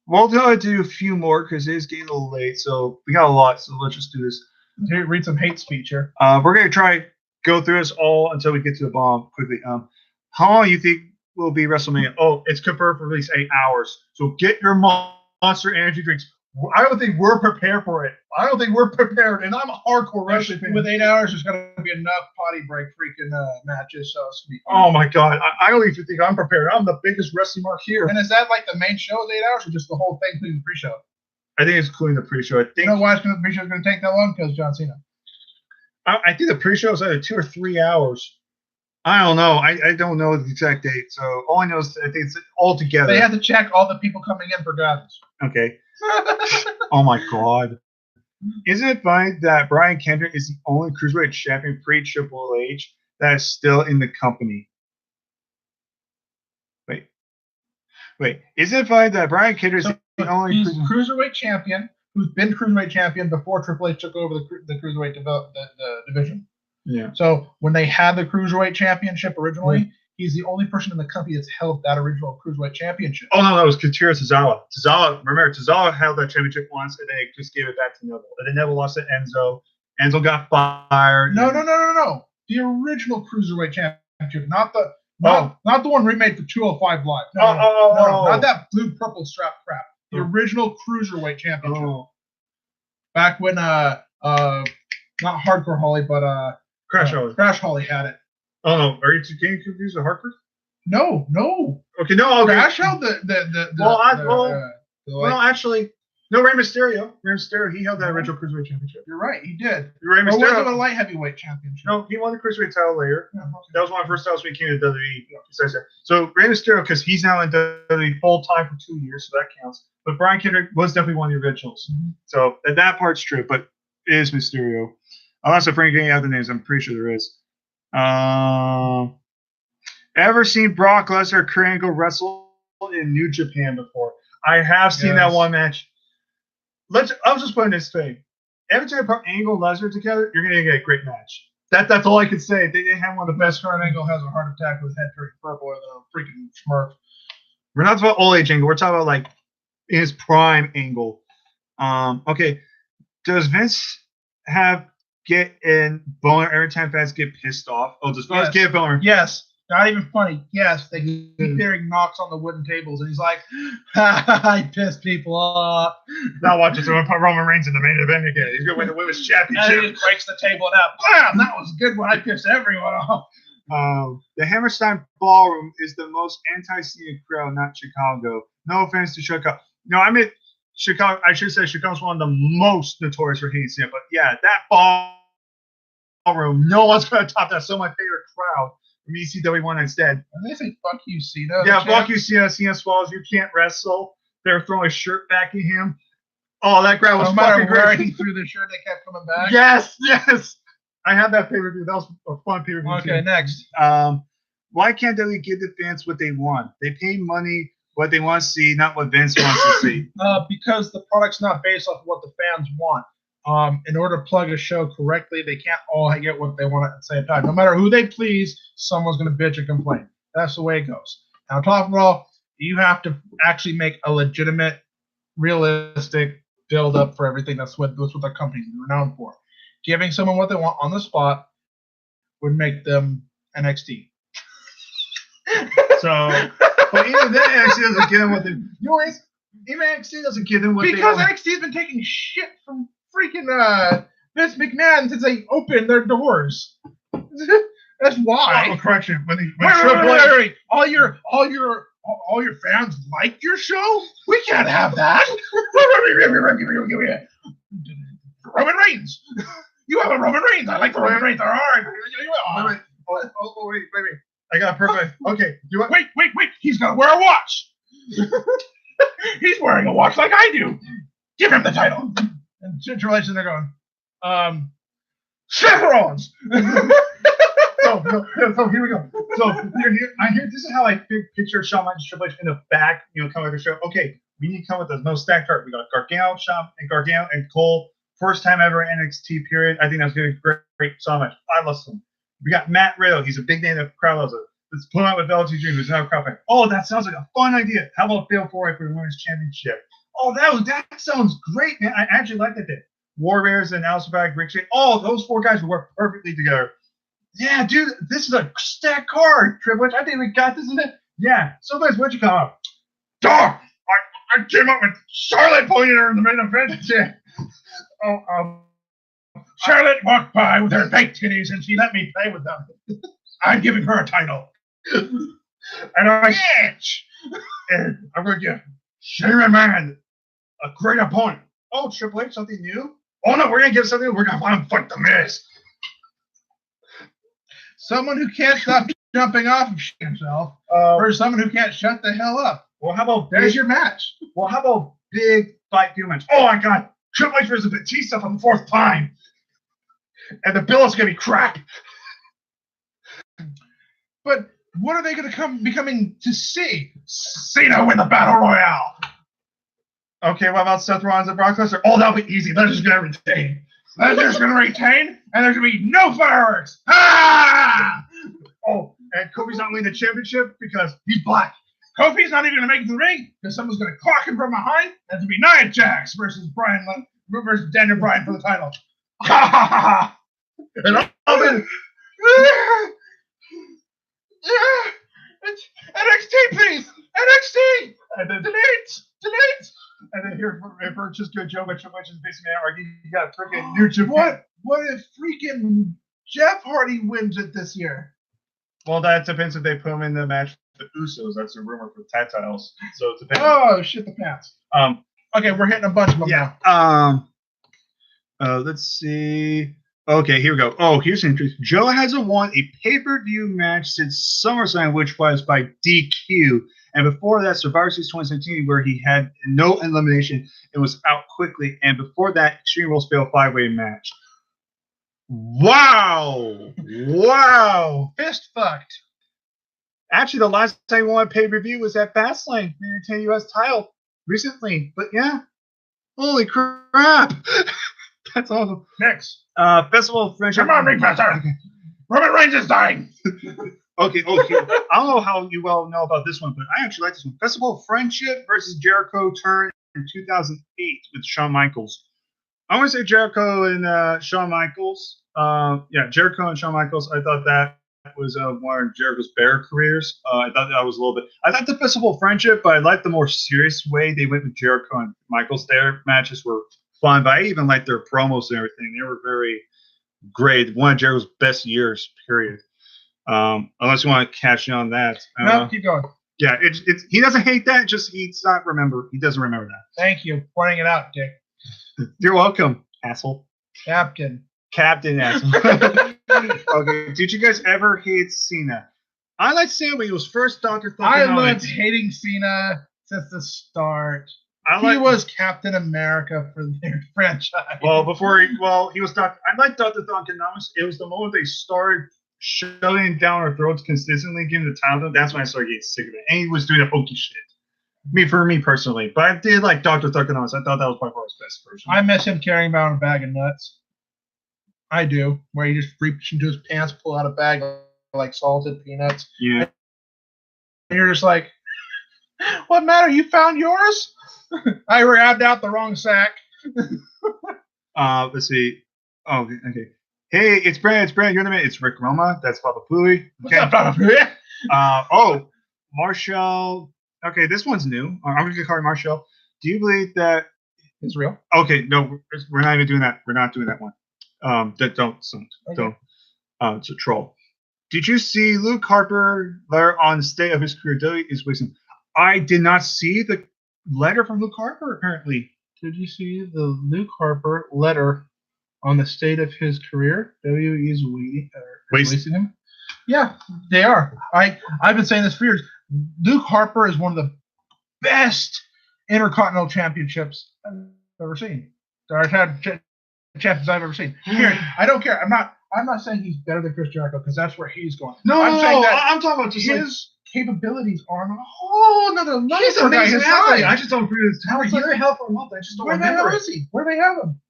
We'll do a few more because it is getting a little late. So we got a lot. So let's just do this. Here, read some hate speech here. We're gonna try go through this all until we get to the bomb quickly. How long do you think will be WrestleMania? Oh, it's confirmed for at least 8 hours. So get your Monster Energy drinks. I don't think we're prepared for it. I don't think we're prepared, and I'm a hardcore wrestling fan. With 8 hours, there's going to be enough potty break freaking matches, so it's going to be fun. Oh my god, I don't even think I'm prepared. I'm the biggest wrestling mark here. And is that like the main show is 8 hours, or just the whole thing including the pre-show? I think it's including the pre-show. I think. You know why the pre-show is going to take that long? Because John Cena. I think the pre-show is either 2 or 3 hours. I don't know. I don't know the exact date. So all I know is I think it's all together. They have to check all the people coming in for guidance. Okay. Oh my god. Isn't it funny that Brian Kendrick is the only cruiserweight champion pre-Triple H that is still in the company? Wait. Isn't it funny that Brian Kendrick is the only he's cruiserweight champion who's been cruiserweight champion before Triple H took over the cruiserweight the division? Yeah. So when they had the cruiserweight championship originally, he's the only person in the company that's held that original cruiserweight championship. Oh no, that was Katira Tozawa. Remember, Tozawa held that championship once, and they just gave it back to Neville. And then Neville lost to Enzo. Enzo got fired. No. The original cruiserweight championship, not the one remade for 205 Live. No, not that blue purple strap crap. The original cruiserweight championship. Oh. Back when not Hardcore Holly, but Crash Holly. Crash Holly had it. Oh no, are you getting confused with Hardcore? No. Okay, no. Okay. Crash held Actually, no. Rey Mysterio. He held that original cruiserweight championship. You're right, he did. Rey Or was it Mysterio. a light heavyweight championship? No, he won the cruiserweight title later. Yeah, okay. That was one of the first titles when he came to WWE. So Rey Mysterio, because he's now in WWE full time for 2 years, so that counts. But Brian Kendrick was definitely one of the originals. Mm-hmm. So that part's true, but it is Mysterio. Unless if Frank getting out the names, I'm pretty sure there is. Ever seen Brock Lesnar Kurt Angle wrestle in New Japan before? I have seen that one match. I'll just put it this way. Every time you put Angle and Lesnar together, you're going to get a great match. That's all I can say. They have one of the best. Kurt Angle has a heart attack with his head turning purple and a freaking Smurf. We're not talking about old age Angle. We're talking about like his prime Angle. Okay. Does Vince get in boner every time fans get pissed off? Oh, does Vince get boner? Yes. Not even funny. Yes, they keep hearing knocks on the wooden tables, and he's like, I piss people off. Now watch it. So put Roman Reigns in the main event again. He's going to win the Women's Championship. And he just breaks the table and out. Bam! That was good when I pissed everyone off. The Hammerstein Ballroom is the most anti-Cena crowd, not Chicago. No offense to Chicago. No, I mean Chicago. I should say Chicago's one of the most notorious for hating Cena. But yeah, that ballroom, no one's going to top that. So my favorite crowd. From ECW one instead. And they say fuck you, Cena. Yeah, fuck you, Cena. Cena swallows. You can't wrestle. They're throwing a shirt back at him. Oh, that crowd was fucking great. He threw the shirt, they kept coming back. Yes. I had that pay-per-view. That was a fun pay-per-view. Okay, next. Why can't they give the fans what they want? They pay money what they want to see, not what Vince wants to see. Because the product's not based off of what the fans want. In order to plug a show correctly, they can't all get what they want at the same time. No matter who they please, someone's going to bitch and complain. That's the way it goes. Now, on top of it all, you have to actually make a legitimate, realistic build-up for everything. That's what their company's renowned for. Giving someone what they want on the spot would make them NXT. So, but even then, NXT doesn't give them what they. Even NXT doesn't give them what they want. Because NXT has been taking shit from freaking Vince McMahon since they opened their doors. That's why. Oh, correction. Wait. All your fans like your show? We can't have that. Roman Reigns. You have a Roman Reigns. I like the Roman Reigns. All right. Wait. I got perfect. Okay. Wait. He's gonna wear a watch. He's wearing a watch like I do. Give him the title. And Triple H and they're going, chaperones. So here we go. So this is how I picture Shawn Michaels and Triple H in the back, coming with the show. Okay, we need to come with the most stacked card. We got Gargano, Shawn, and Gargano and Cole. First time ever NXT period. I think that's going to be great. So much. I love him. We got Matt Riddle. He's a big name. The crowd loves it. Let's put him out with Velveteen Dream, who's now a crowd fan. Oh, that sounds like a fun idea. How about Bill Foray for the Women's Championship? Oh, that sounds great, man. I actually like that. Warriors and Alphabet, Ricochet. Oh, those four guys would work perfectly together. Yeah, dude, this is a stacked card, Triple H. I think we got this in it. Yeah. So, guys, where'd you come up? Dog! I came up with Charlotte pulling her in the main event. Charlotte walked by with her fake titties and she let me play with them. I'm giving her a title. And I'm like, bitch! And I'm going to give Shaymin Man a great opponent. Oh, Triple H, something new? Oh no, we're going to give something, we're going to let him fight the Miz. Someone who can't stop jumping off of himself, or someone who can't shut the hell up. Well, how about There's your match. Well, how about big fight few match? Oh my god, Triple H versus Batista for the 4th time. And the bill is going to be crap. But what are they going to be coming to see? Cena win the Battle Royale. Okay, what about Seth Rollins and Brock Lesnar? Oh, that'll be easy. They're just going to retain. They're just going to retain, and there's going to be no fireworks. Ah! Oh, and Kofi's not winning the championship because he's black. Kofi's not even going to make it to the ring because someone's going to clock him from behind, and it'll be Nia Jax versus Daniel Bryan for the title. Ha ha ha ha! And all in. NXT, please! NXT! And then delete! And then here for just good joke, but Triple H is basically arguing you got a freaking New Japan. What if freaking Jeff Hardy wins it this year? Well, that depends if they put him in the match with the Usos. That's a rumor for tag titles. So it depends. Oh shit, the pants. Okay, we're hitting a bunch of them now. Let's see. Okay, here we go. Oh, here's an interesting. Joe hasn't won a pay-per-view match since SummerSlam, which was by DQ. And before that, Survivor Series 2017, where he had no elimination and was out quickly. And before that, Extreme Rules Fatal 5-way match. Wow! Wow! Fist fucked. Actually, the last time he won a pay-per-view was at Fastlane, the 10 U.S. title recently. But yeah, holy crap! That's awesome. Next. Festival of Friendship. Come on, Ringmaster. Okay. Roman Reigns is dying. Okay. I don't know how you well know about this one, but I actually like this one. Festival of Friendship versus Jericho turn in 2008 with Shawn Michaels. I want to say Jericho and Shawn Michaels. Jericho and Shawn Michaels. I thought that was one of Jericho's better careers. I thought that was a little bit. I like the Festival of Friendship, but I like the more serious way they went with Jericho and Michaels. Their matches were fun, but I even liked their promos and everything. They were very great. One of Jericho's best years, period. Unless you want to catch on that. No, keep going. Yeah, it's he doesn't hate that. Just he doesn't remember that. Thank you for pointing it out, Dick. You're welcome, asshole. Captain, asshole. Okay, did you guys ever hate Cena? I liked Cena when he was first Dr. I loved hating Cena since the start. He was Captain America for their franchise. Well, he was Dr. I liked Dr. Thugonomics. It was the moment they started shoving down our throats consistently, giving the title. That's when I started getting sick of it. And he was doing the hokey shit. For me personally. But I did like Dr. Thugonomics. I thought that was by far his best version. I miss him carrying around a bag of nuts. I do. Where he just reaches into his pants, pull out a bag of like salted peanuts. Yeah. And you're just like, what matter? You found yours? I grabbed out the wrong sack. Let's see. Oh, okay. Hey, it's Brad. You're the man. It's Rick Roma. That's Papa Pooey. Okay. What's up, Papa Pooey? Marshall. Okay, this one's new. I'm going to call her Marshall. Do you believe that it's real? Okay, no, we're not even doing that. We're not doing that one. Don't. It's a troll. Did you see Luke Harper there on State of His Career? W is wasting. I did not see the letter from Luke Harper, apparently. Did you see the Luke Harper letter on the state of his career? WWE is wasting him. Yeah, they are. I've been saying this for years. Luke Harper is one of the best Intercontinental Championships I've ever seen. Champions I've ever seen. Period. I don't care. I'm not saying he's better than Chris Jericho because that's where he's going. I'm talking about just his capabilities are on a whole another level. He's an amazing athlete. I just don't agree with his year of health for a month. I just don't remember. Where is he? Where do they have him?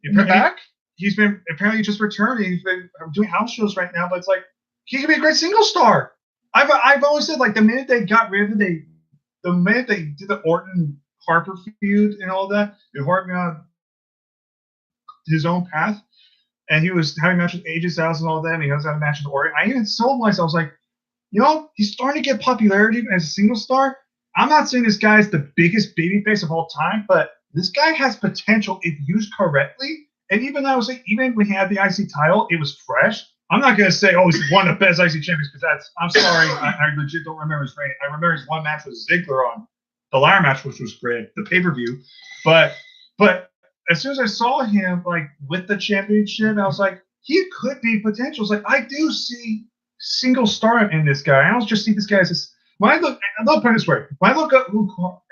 In the back? He's been apparently just returned. He's been doing house shows right now, but it's like he could be a great single star. I've always said like the minute they got rid of the minute they did the Orton Harper feud and all that, it Orton on his own path, and he was having matches with AJ Styles and all that, and he was having matches with Orton. I even sold myself. I was like, he's starting to get popularity as a single star. I'm not saying this guy's the biggest babyface of all time, but this guy has potential if used correctly. And even even when he had the IC title, it was fresh. I'm not gonna say, he's one of the best IC champions because I'm sorry, I legit don't remember his reign. I remember his one match with Ziggler on the ladder match, which was great, the pay-per-view. But as soon as I saw him with the championship, I was like, he could be potential. It's like I do see single star in this guy. I don't just see this guy as this. When I look, I'm not putting this way. When I look at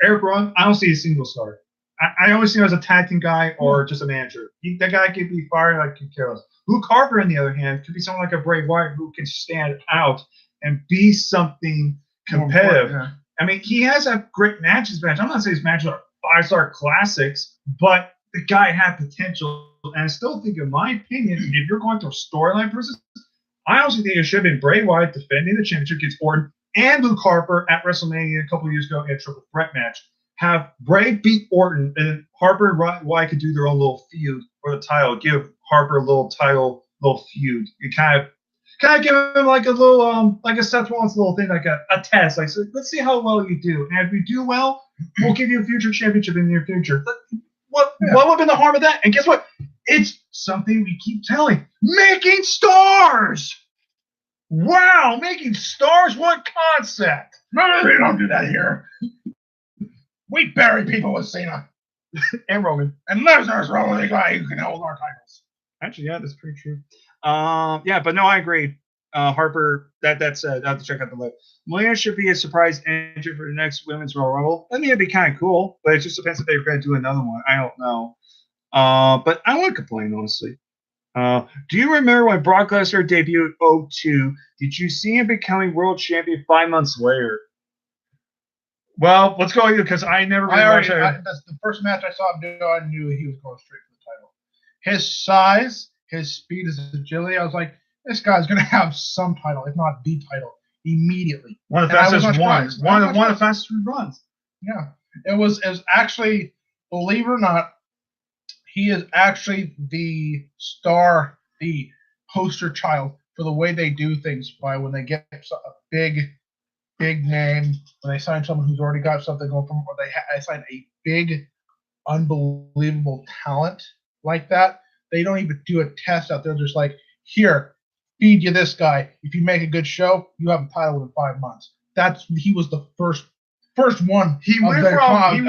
Eric Rowan, I don't see a single star. I always see him as a tag team guy or just a manager. That guy could be fired like he cares. Luke Harper, on the other hand, could be someone like a Bray Wyatt who can stand out and be something competitive. Yeah. I mean, he has had great matches. I'm not saying his matches are 5-star classics, but the guy had potential. And I still think, in my opinion, if you're going through a storyline versus, I also think it should have been Bray Wyatt defending the championship against Orton and Luke Harper at WrestleMania a couple of years ago in a triple threat match. Have Bray beat Orton, and Harper and Wyatt could do their own little feud for the title. Give Harper a little title, little feud. You kind of give him like a little, like a Seth Rollins little thing, like a test. Like, so let's see how well you do. And if you do well, we'll give you a future championship in the near future. What would have been the harm of that? And guess what? It's something we keep telling. Making stars! Wow, making stars? What concept? No, we don't do that here. We bury people with Cena. And Roman. And Lesnar's the only guy who can hold our titles. Actually, yeah, that's pretty true. But no, I agree. Harper, that's I have to check out the list. Melina should be a surprise entry for the next Women's Royal Rumble. I mean, it'd be kind of cool, but it just depends if they're going to do another one. I don't know. But I won't complain, honestly. Do you remember when Brock Lesnar debuted 02? Did you see him becoming world champion 5 months later? Well, let's go with you because I never really watched it. That's the first match I saw him do. I knew he was going straight for the title. His size, his speed, his agility. I was like, this guy's going to have some title, if not the title, immediately. One of the fastest ones. One of the fastest runs. Yeah, it was actually, believe it or not, he is actually the star, the poster child for the way they do things. By when they get a big name, when they sign someone who's already got something going from, or they sign a big, unbelievable talent like that, they don't even do a test out there. They're just like, here, feed you this guy. If you make a good show, you have a title in 5 months. He was the first one. He went from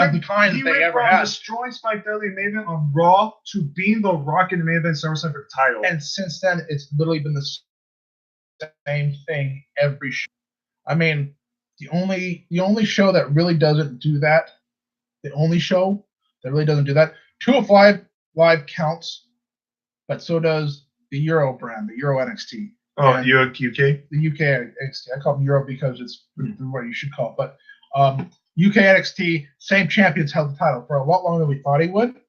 destroying Spike Dudley and Maven on Raw to being the Rock in the main event SummerSlam title. And since then, it's literally been the same thing every show. I mean, the only show that really doesn't do that, 205 Live counts, but so does the Euro brand, the Euro NXT. Oh, UK? The UK NXT. I call them Euro because it's what you should call it. But UK NXT, same champions held the title for a lot longer than we thought he would.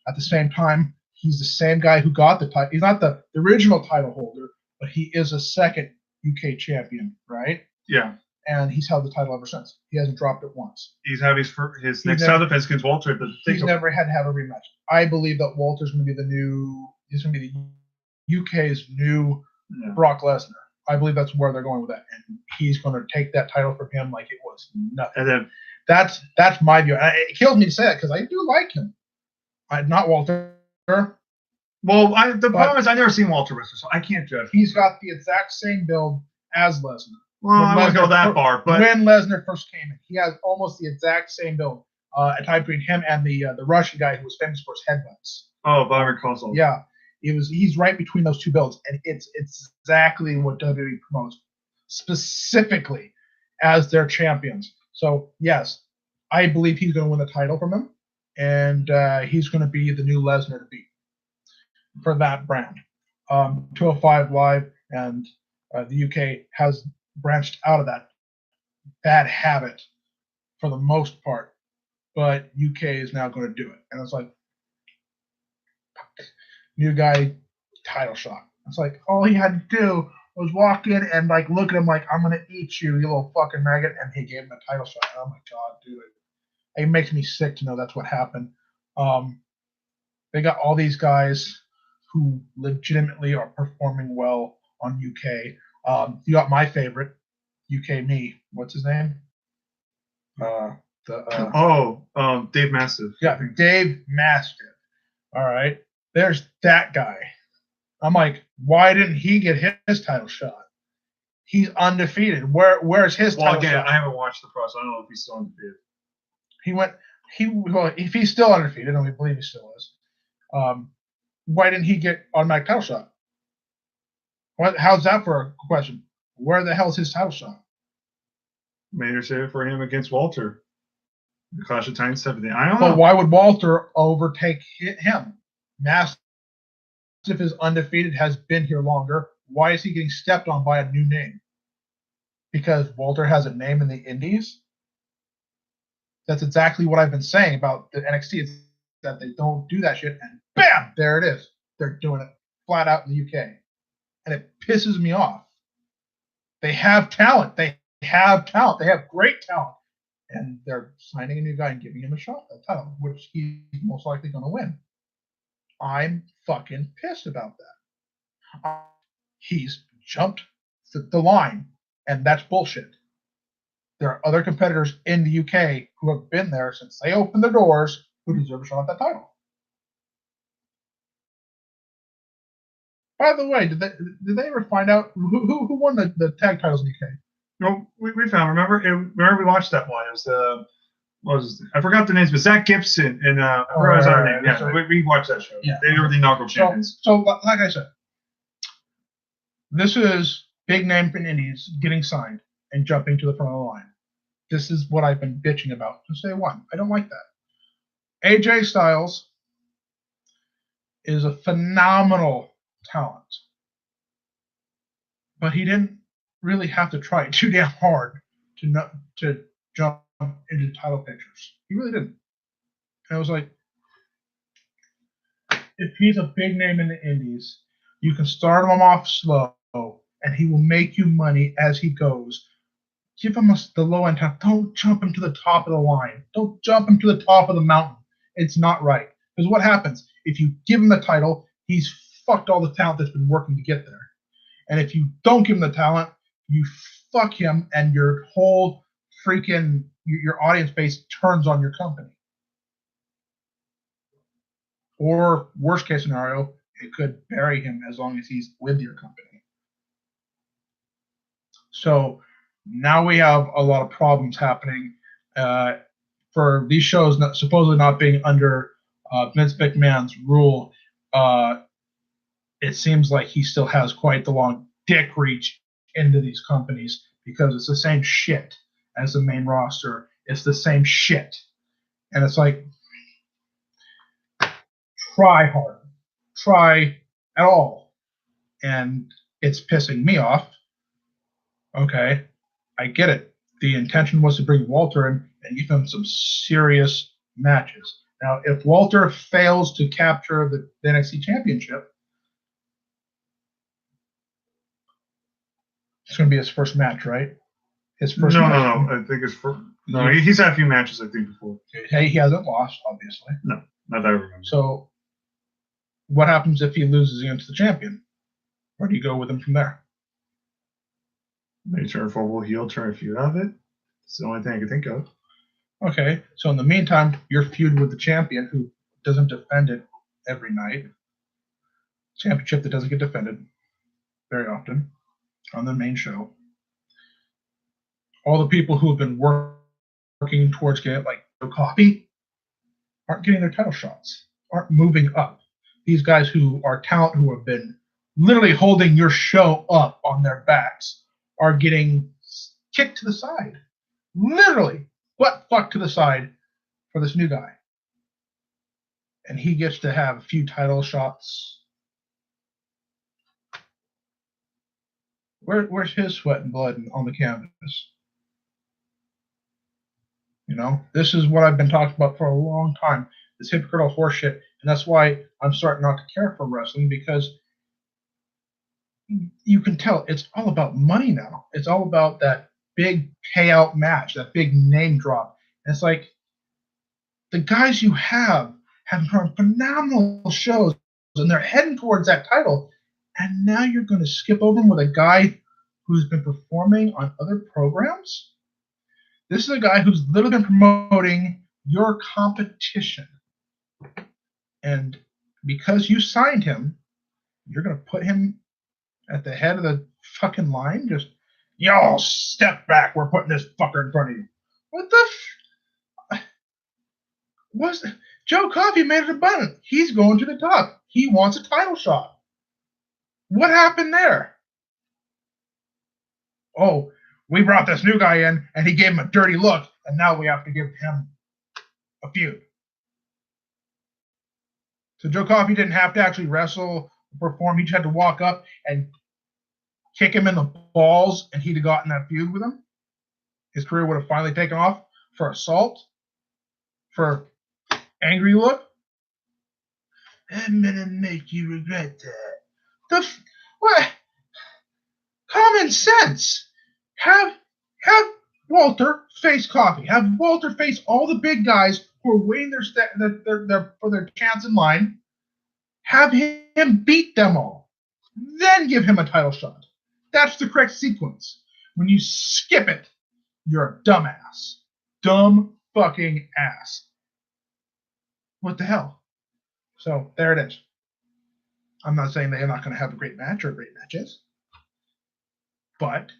At the same time, he's the same guy who got the title. He's not the original title holder, but he is a second UK champion, right? Yeah. And he's held the title ever since. He hasn't dropped it once. He's having his next title defense against Walter. He's never had to have a rematch. I believe that Walter's going to be the UK's new Brock Lesnar. I believe that's where they're going with that, and he's going to take that title from him like it was nothing. And then that's my view. It kills me to say that because I do like him. Not Walter. Well, the problem is I've never seen Walter wrestle, so I can't judge. He's got the exact same build as Lesnar. Well, I won't go that far, but when Lesnar first came in, he has almost the exact same build. A time between him and the Russian guy who was famous for his headbutts. Oh, Bobby Kozlov. Yeah, he's right between those two builds, and it's exactly what WWE promotes specifically as their champions. So yes, I believe he's going to win the title from him, and he's going to be the new Lesnar to beat for that brand. 205 Live and the UK has branched out of that bad habit for the most part, but UK is now going to do it. And it's like, new guy, title shot. It's like, all he had to do was walk in and like look at him like, I'm going to eat you, you little fucking maggot, and he gave him a title shot. Oh my God, dude. It makes me sick to know that's what happened. They got all these guys who legitimately are performing well on UK. You got my favorite, UK me. What's his name? Dave Mastiff. Yeah, Dave Mastiff. All right. There's that guy. I'm like, why didn't he get his title shot? He's undefeated. Where's his title shot? I haven't watched the pro, so I don't know if he's still undefeated. If he's still undefeated, and we believe he still is, why didn't he get automatic title shot? How's that for a question? Where the hell's his title shot? Made her save it for him against Walter. The Clash of Titans 17. I don't know. But why would Walter overtake him? Mastiff is undefeated, has been here longer. Why is he getting stepped on by a new name? Because Walter has a name in the Indies? That's exactly what I've been saying about the NXT. It's that they don't do that shit, and bam, there it is. They're doing it flat out in the UK. And it pisses me off. They have talent. They have great talent. And they're signing a new guy and giving him a shot at the title, which he's most likely going to win. I'm fucking pissed about that. He's jumped the line, and that's bullshit. There are other competitors in the UK who have been there since they opened their doors who deserve a shot at that title. By the way, did they ever find out who won the tag titles in the UK? No, we found. Remember we watched that one. It was I forgot the names, but Zach Gibson and I forgot his other name. Yeah, right. we watched that show. Yeah. They were the inaugural champions. So like I said, this is big name in indies getting signed and jumping to the front of the line. This is what I've been bitching about since day one. I don't like that. AJ Styles is a phenomenal talent, but he didn't really have to try too damn hard to jump into title pictures. He really didn't. And I was like, if he's a big name in the indies, you can start him off slow, and he will make you money as he goes. Give him the low end top. Don't jump him to the top of the line. Don't jump him to the top of the mountain. It's not right. Because what happens? If you give him the title, he's fucked all the talent that's been working to get there. And if you don't give him the talent, you fuck him, and your whole freaking your audience base turns on your company. Or worst case scenario, it could bury him as long as he's with your company. So now we have a lot of problems happening for these shows supposedly not being under Vince McMahon's rule. It seems like he still has quite the long dick reach into these companies because it's the same shit as the main roster. It's the same shit. And it's like, try hard. Try at all. And it's pissing me off. Okay, I get it. The intention was to bring Walter in and give him some serious matches. Now, if Walter fails to capture the NXT Championship, it's going to be his first match, right? His first match. No. I think it's for no. He's had a few matches, I think, before. He hasn't lost, obviously. No, not that I remember. So, what happens if he loses against the champion? Where do you go with him from there? They turn full heel, turn a feud out of it. It's the only thing I can think of. Okay, so in the meantime, you're feuding with the champion who doesn't defend it every night. Championship that doesn't get defended very often on the main show. All the people who have been working towards getting like coffee aren't getting their title shots, aren't moving up. These guys who are talent who have been literally holding your show up on their backs are getting kicked to the side. Literally, butt fucked to the side for this new guy. And he gets to have a few title shots. Where's his sweat and blood on the canvas? You know, this is what I've been talking about for a long time. This hypocritical horseshit. And that's why I'm starting not to care for wrestling, because you can tell it's all about money now. It's all about that big payout match, that big name drop. And it's like the guys you have run phenomenal shows and they're heading towards that title. And now you're going to skip over them with a guy who's been performing on other programs. This is a guy who's literally been promoting your competition. And because you signed him, you're going to put him at the head of the fucking line? Just, y'all step back. We're putting this fucker in front of you. What the was Joe Coffey made it abundant. He's going to the top. He wants a title shot. What happened there? Oh, we brought this new guy in, and he gave him a dirty look, and now we have to give him a feud. So Joe Coffey didn't have to actually wrestle, perform. He just had to walk up and kick him in the balls, and he'd have gotten that feud with him. His career would have finally taken off for assault, for angry look. I'm gonna make you regret that. What? Common sense. Have Walter face Coffey. Have Walter face all the big guys who are waiting for their chance in line. Have him beat them all. Then give him a title shot. That's the correct sequence. When you skip it, you're a dumbass. Dumb fucking ass. What the hell? So there it is. I'm not saying they're not going to have a great match or great matches. But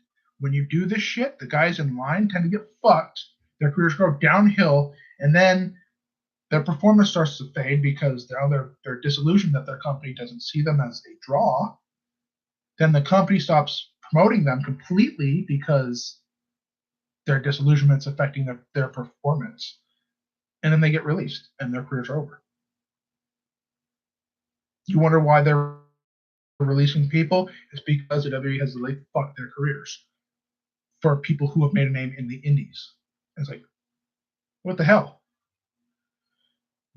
when you do this shit, the guys in line tend to get fucked. Their careers go downhill, and then their performance starts to fade because they're disillusioned that their company doesn't see them as a draw. Then the company stops promoting them completely because their disillusionment's affecting their performance. And then they get released, and their careers are over. You wonder why they're releasing people? It's because the WWE has really fucked their careers for people who have made a name in the indies. It's like, what the hell?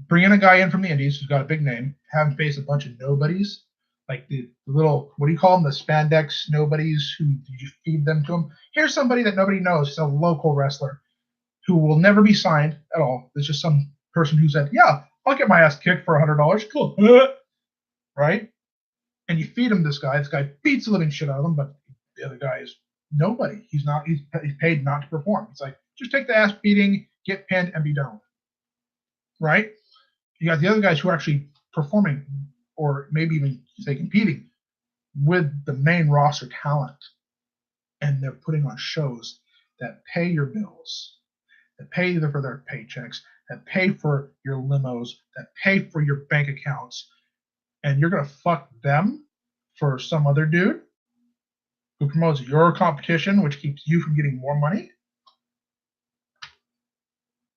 Bring in a guy in from the indies who's got a big name, have him face a bunch of nobodies, like the little, what do you call them, the spandex nobodies who you feed them to them. Here's somebody that nobody knows. It's a local wrestler who will never be signed at all. It's just some person who said, yeah, I'll get my ass kicked for $100. Cool. Right? And you feed him this guy. This guy beats the living shit out of him, but the other guy is nobody. He's paid not to perform. It's like, just take the ass beating, get pinned, and be done. Right? You got the other guys who are actually performing, or maybe even say competing with the main roster talent. And they're putting on shows that pay your bills, that pay either for their paychecks, that pay for your limos, that pay for your bank accounts. And you're going to fuck them for some other dude who promotes your competition, which keeps you from getting more money.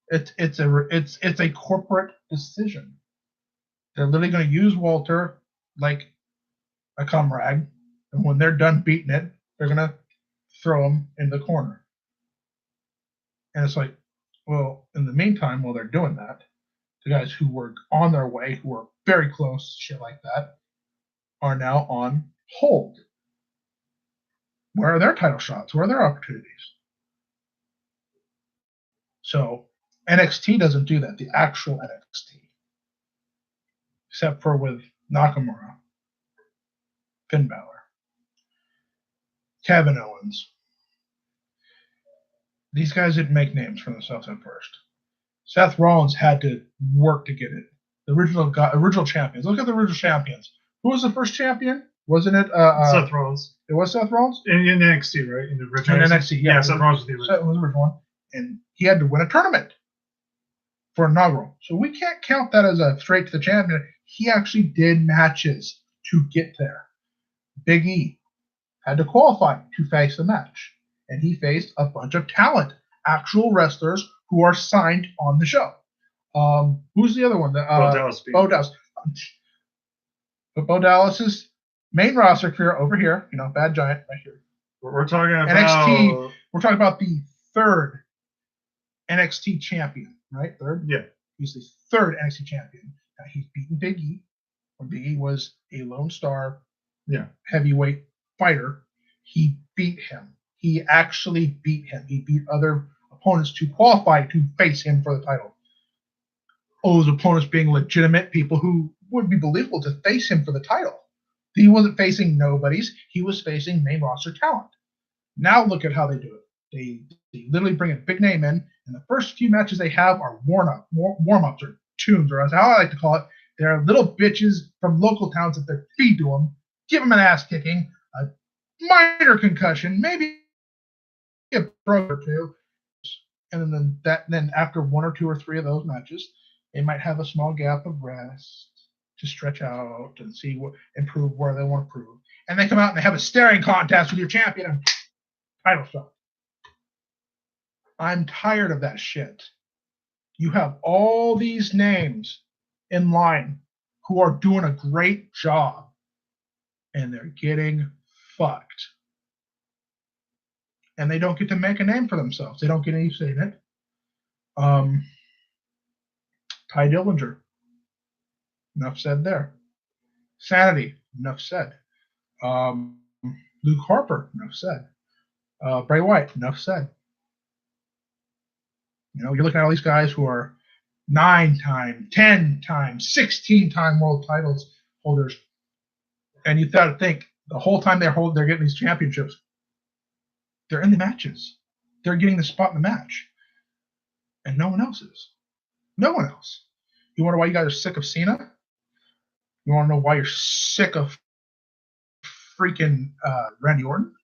It's a corporate decision. They're literally going to use Walter like a cum rag, and when they're done beating it, they're going to throw him in the corner. And it's like, well, in the meantime, while they're doing that, the guys who were on their way, who were very close, shit like that, are now on hold. Where are their title shots? Where are their opportunities? So NXT doesn't do that, the actual NXT. Except for with Nakamura, Finn Balor, Kevin Owens. These guys didn't make names for themselves at first. Seth Rollins had to work to get it. The original champions. Look at the original champions. Who was the first champion? Wasn't it Seth Rollins? It was Seth Rollins? In NXT, right? In the original NXT, yeah. Seth Rollins was the original. Seth was the original one. And he had to win a tournament for inaugural. So we can't count that as a straight to the champion. He actually did matches to get there. Big E had to qualify to face the match. And he faced a bunch of talent, actual wrestlers who are signed on the show. Who's the other one? Bo Dallas. But Bo Dallas's main roster career over here, Bad Giant right here. We're talking about NXT. We're talking about the third NXT champion, right? Third? Yeah. He's the third NXT champion. Now, he's beaten Big E when Big E was a Lone Star heavyweight fighter. He beat him. He actually beat him. He beat other opponents to qualify to face him for the title. All those opponents being legitimate people who would be believable to face him for the title. He wasn't facing nobodies. He was facing main roster talent. Now look at how they do it. They literally bring a big name in, and the first few matches they have are warm-ups or tunes, or as how I like to call it, they're little bitches from local towns that they're feed to them, give them an ass kicking, a minor concussion, maybe a pro or two, and then after 1 or 2 or 3 of those matches, they might have a small gap of rest to stretch out and see what improve where they want to improve, and they come out and they have a staring contest with your champion and title shot. I'm tired of that shit. You have all these names in line who are doing a great job, and they're getting fucked. And they don't get to make a name for themselves. They don't get any say in it. Ty Dillinger. Enough said there. Sanity. Enough said. Luke Harper. Enough said. Bray Wyatt. Enough said. You know, you're looking at all these guys who are 9-time, 10-time, 16-time world titles holders, and you got to think the whole time they're getting these championships, they're in the matches, they're getting the spot in the match, and no one else is. No one else. You wonder why you guys are sick of Cena? You want to know why you're sick of freaking Randy Orton?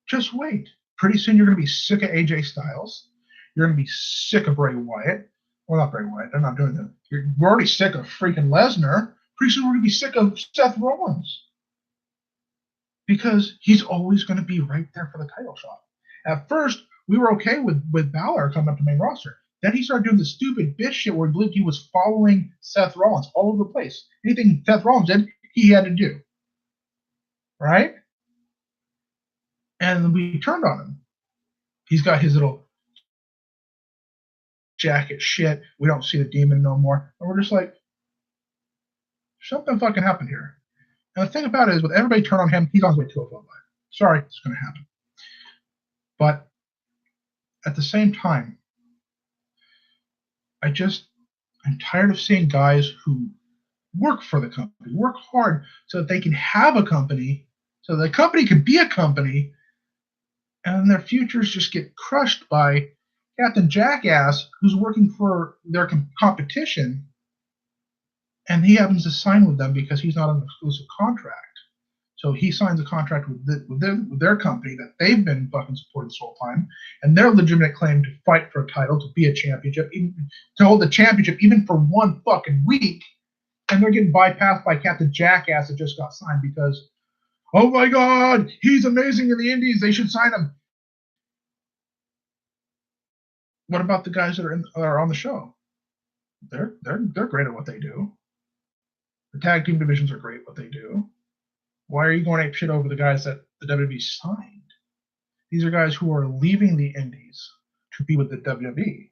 Just wait. Pretty soon you're going to be sick of AJ Styles. You're going to be sick of Bray Wyatt. Well, not Bray Wyatt. They're not doing that. We're already sick of freaking Lesnar. Pretty soon we're going to be sick of Seth Rollins. Because he's always going to be right there for the title shot. At first, we were okay with Balor coming up to main roster. Then he started doing the stupid bitch shit where he believed he was following Seth Rollins all over the place. Anything Seth Rollins did, he had to do. Right? And we turned on him. He's got his little jacket shit. We don't see the demon no more. And we're just like, something fucking happened here. And the thing about it is, with everybody turn on him, he's on his way to a bloodline. Sorry, it's going to happen. But at the same time, I'm tired of seeing guys who work for the company, work hard so that they can have a company, so the company can be a company, and their futures just get crushed by Captain Jackass, who's working for their competition, and he happens to sign with them because he's not an exclusive contract. So he signs a contract with their company that they've been fucking supporting this whole time, and their legitimate claim to fight for a title, to be a championship, even, to hold the championship even for 1 fucking week, and they're getting bypassed by Captain Jackass that just got signed because, oh my God, he's amazing in the Indies, they should sign him. What about the guys that are on the show? They're great at what they do. The tag team divisions are great at what they do. Why are you going ape shit over the guys that the WWE signed? These are guys who are leaving the Indies to be with the WWE.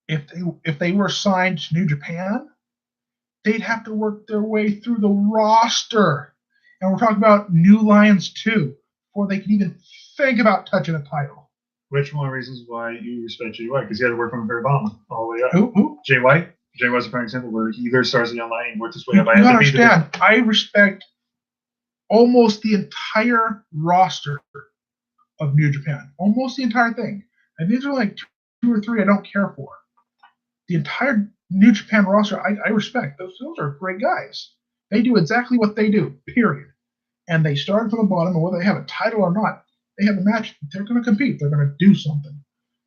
If they were signed to New Japan, they'd have to work their way through the roster. And we're talking about New Lions 2 before they can even think about touching a title. Which one of the reasons why you respect Jay White? Because he had to work from the very bottom all the way up. Who? Jay White. Jay White's a prime example where he either starts in the online and worked his way up. You understand, I respect almost the entire roster of New Japan. Almost the entire thing. And these are like 2 or 3 I don't care for. The entire New Japan roster, I respect. Those are great guys. They do exactly what they do, period. And they started from the bottom, and whether they have a title or not, they have a match. They're going to compete. They're going to do something.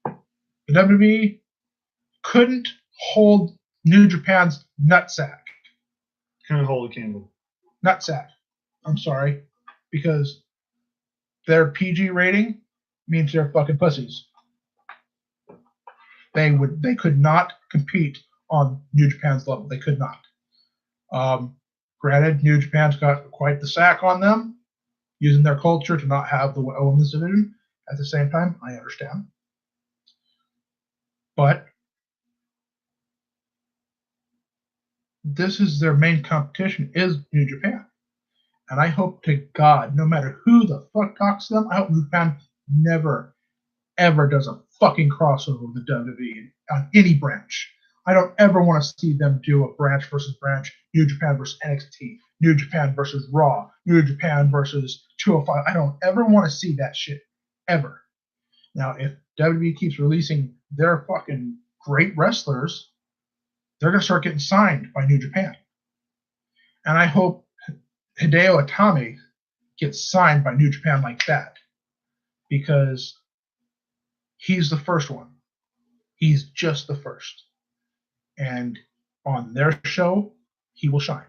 The WWE couldn't hold New Japan's nutsack. Couldn't hold a candle. Nutsack. I'm sorry. Because their PG rating means they're fucking pussies. They could not compete on New Japan's level. They could not. Granted, New Japan's got quite the sack on them, using their culture to not have the women's division. At the same time, I understand. But this is their main competition, is New Japan. And I hope to God, no matter who the fuck talks to them, I hope New Japan never, ever does a fucking crossover with the WWE on any branch. I don't ever want to see them do a branch versus branch, New Japan versus NXT, New Japan versus Raw, New Japan versus 205. I don't ever want to see that shit ever. Now, if WWE keeps releasing their fucking great wrestlers, they're going to start getting signed by New Japan. And I hope Hideo Itami gets signed by New Japan like that, because he's the first one. He's just the first. And on their show, he will shine.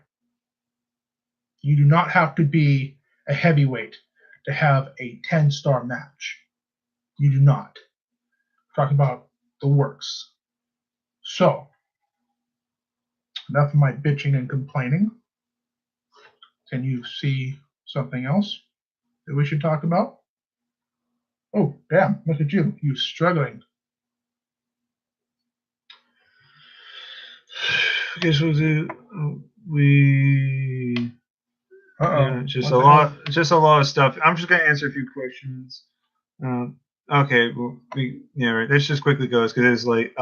You do not have to be a heavyweight to have a 10-star match. You do not. I'm talking about the works. So, enough of my bitching and complaining. Can you see something else that we should talk about? Oh, damn, look at you. You struggling. Okay, so we Uh-oh. just a lot of stuff. I'm just gonna answer a few questions. Okay, well, right. Let's just quickly go because it's late.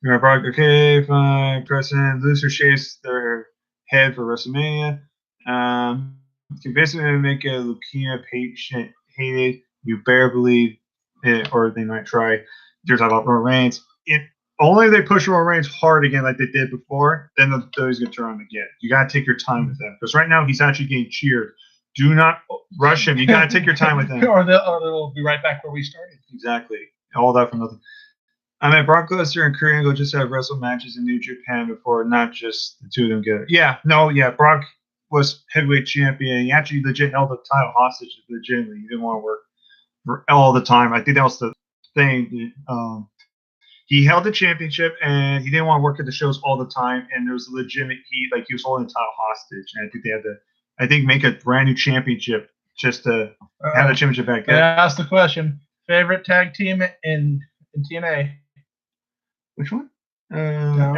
Okay, fine. President loser shaves their head for WrestleMania. Can basically make a leukemia patient hated. You better believe it, or they might try. You're talking about Roman Reigns. Only if they push Roman Reigns hard again like they did before, then the WWE's going to turn on him again. You got to take your time with him. Because right now, he's actually getting cheered. Do not rush him. You got to take your time with him. or they'll be right back where we started. Exactly. All that for nothing. I mean, Brock Lesnar and Kurt Angle just have wrestled matches in New Japan before, not just the two of them together. Yeah. Brock was heavyweight champion. He actually legit held the title hostage legitimately. He didn't want to work for all the time. I think that was the thing. He held the championship, and he didn't want to work at the shows all the time. And there was a legitimate he was holding the title hostage. And I think they had to, make a brand new championship just to have the championship back. I asked the question: favorite tag team in TNA? Which one? Down.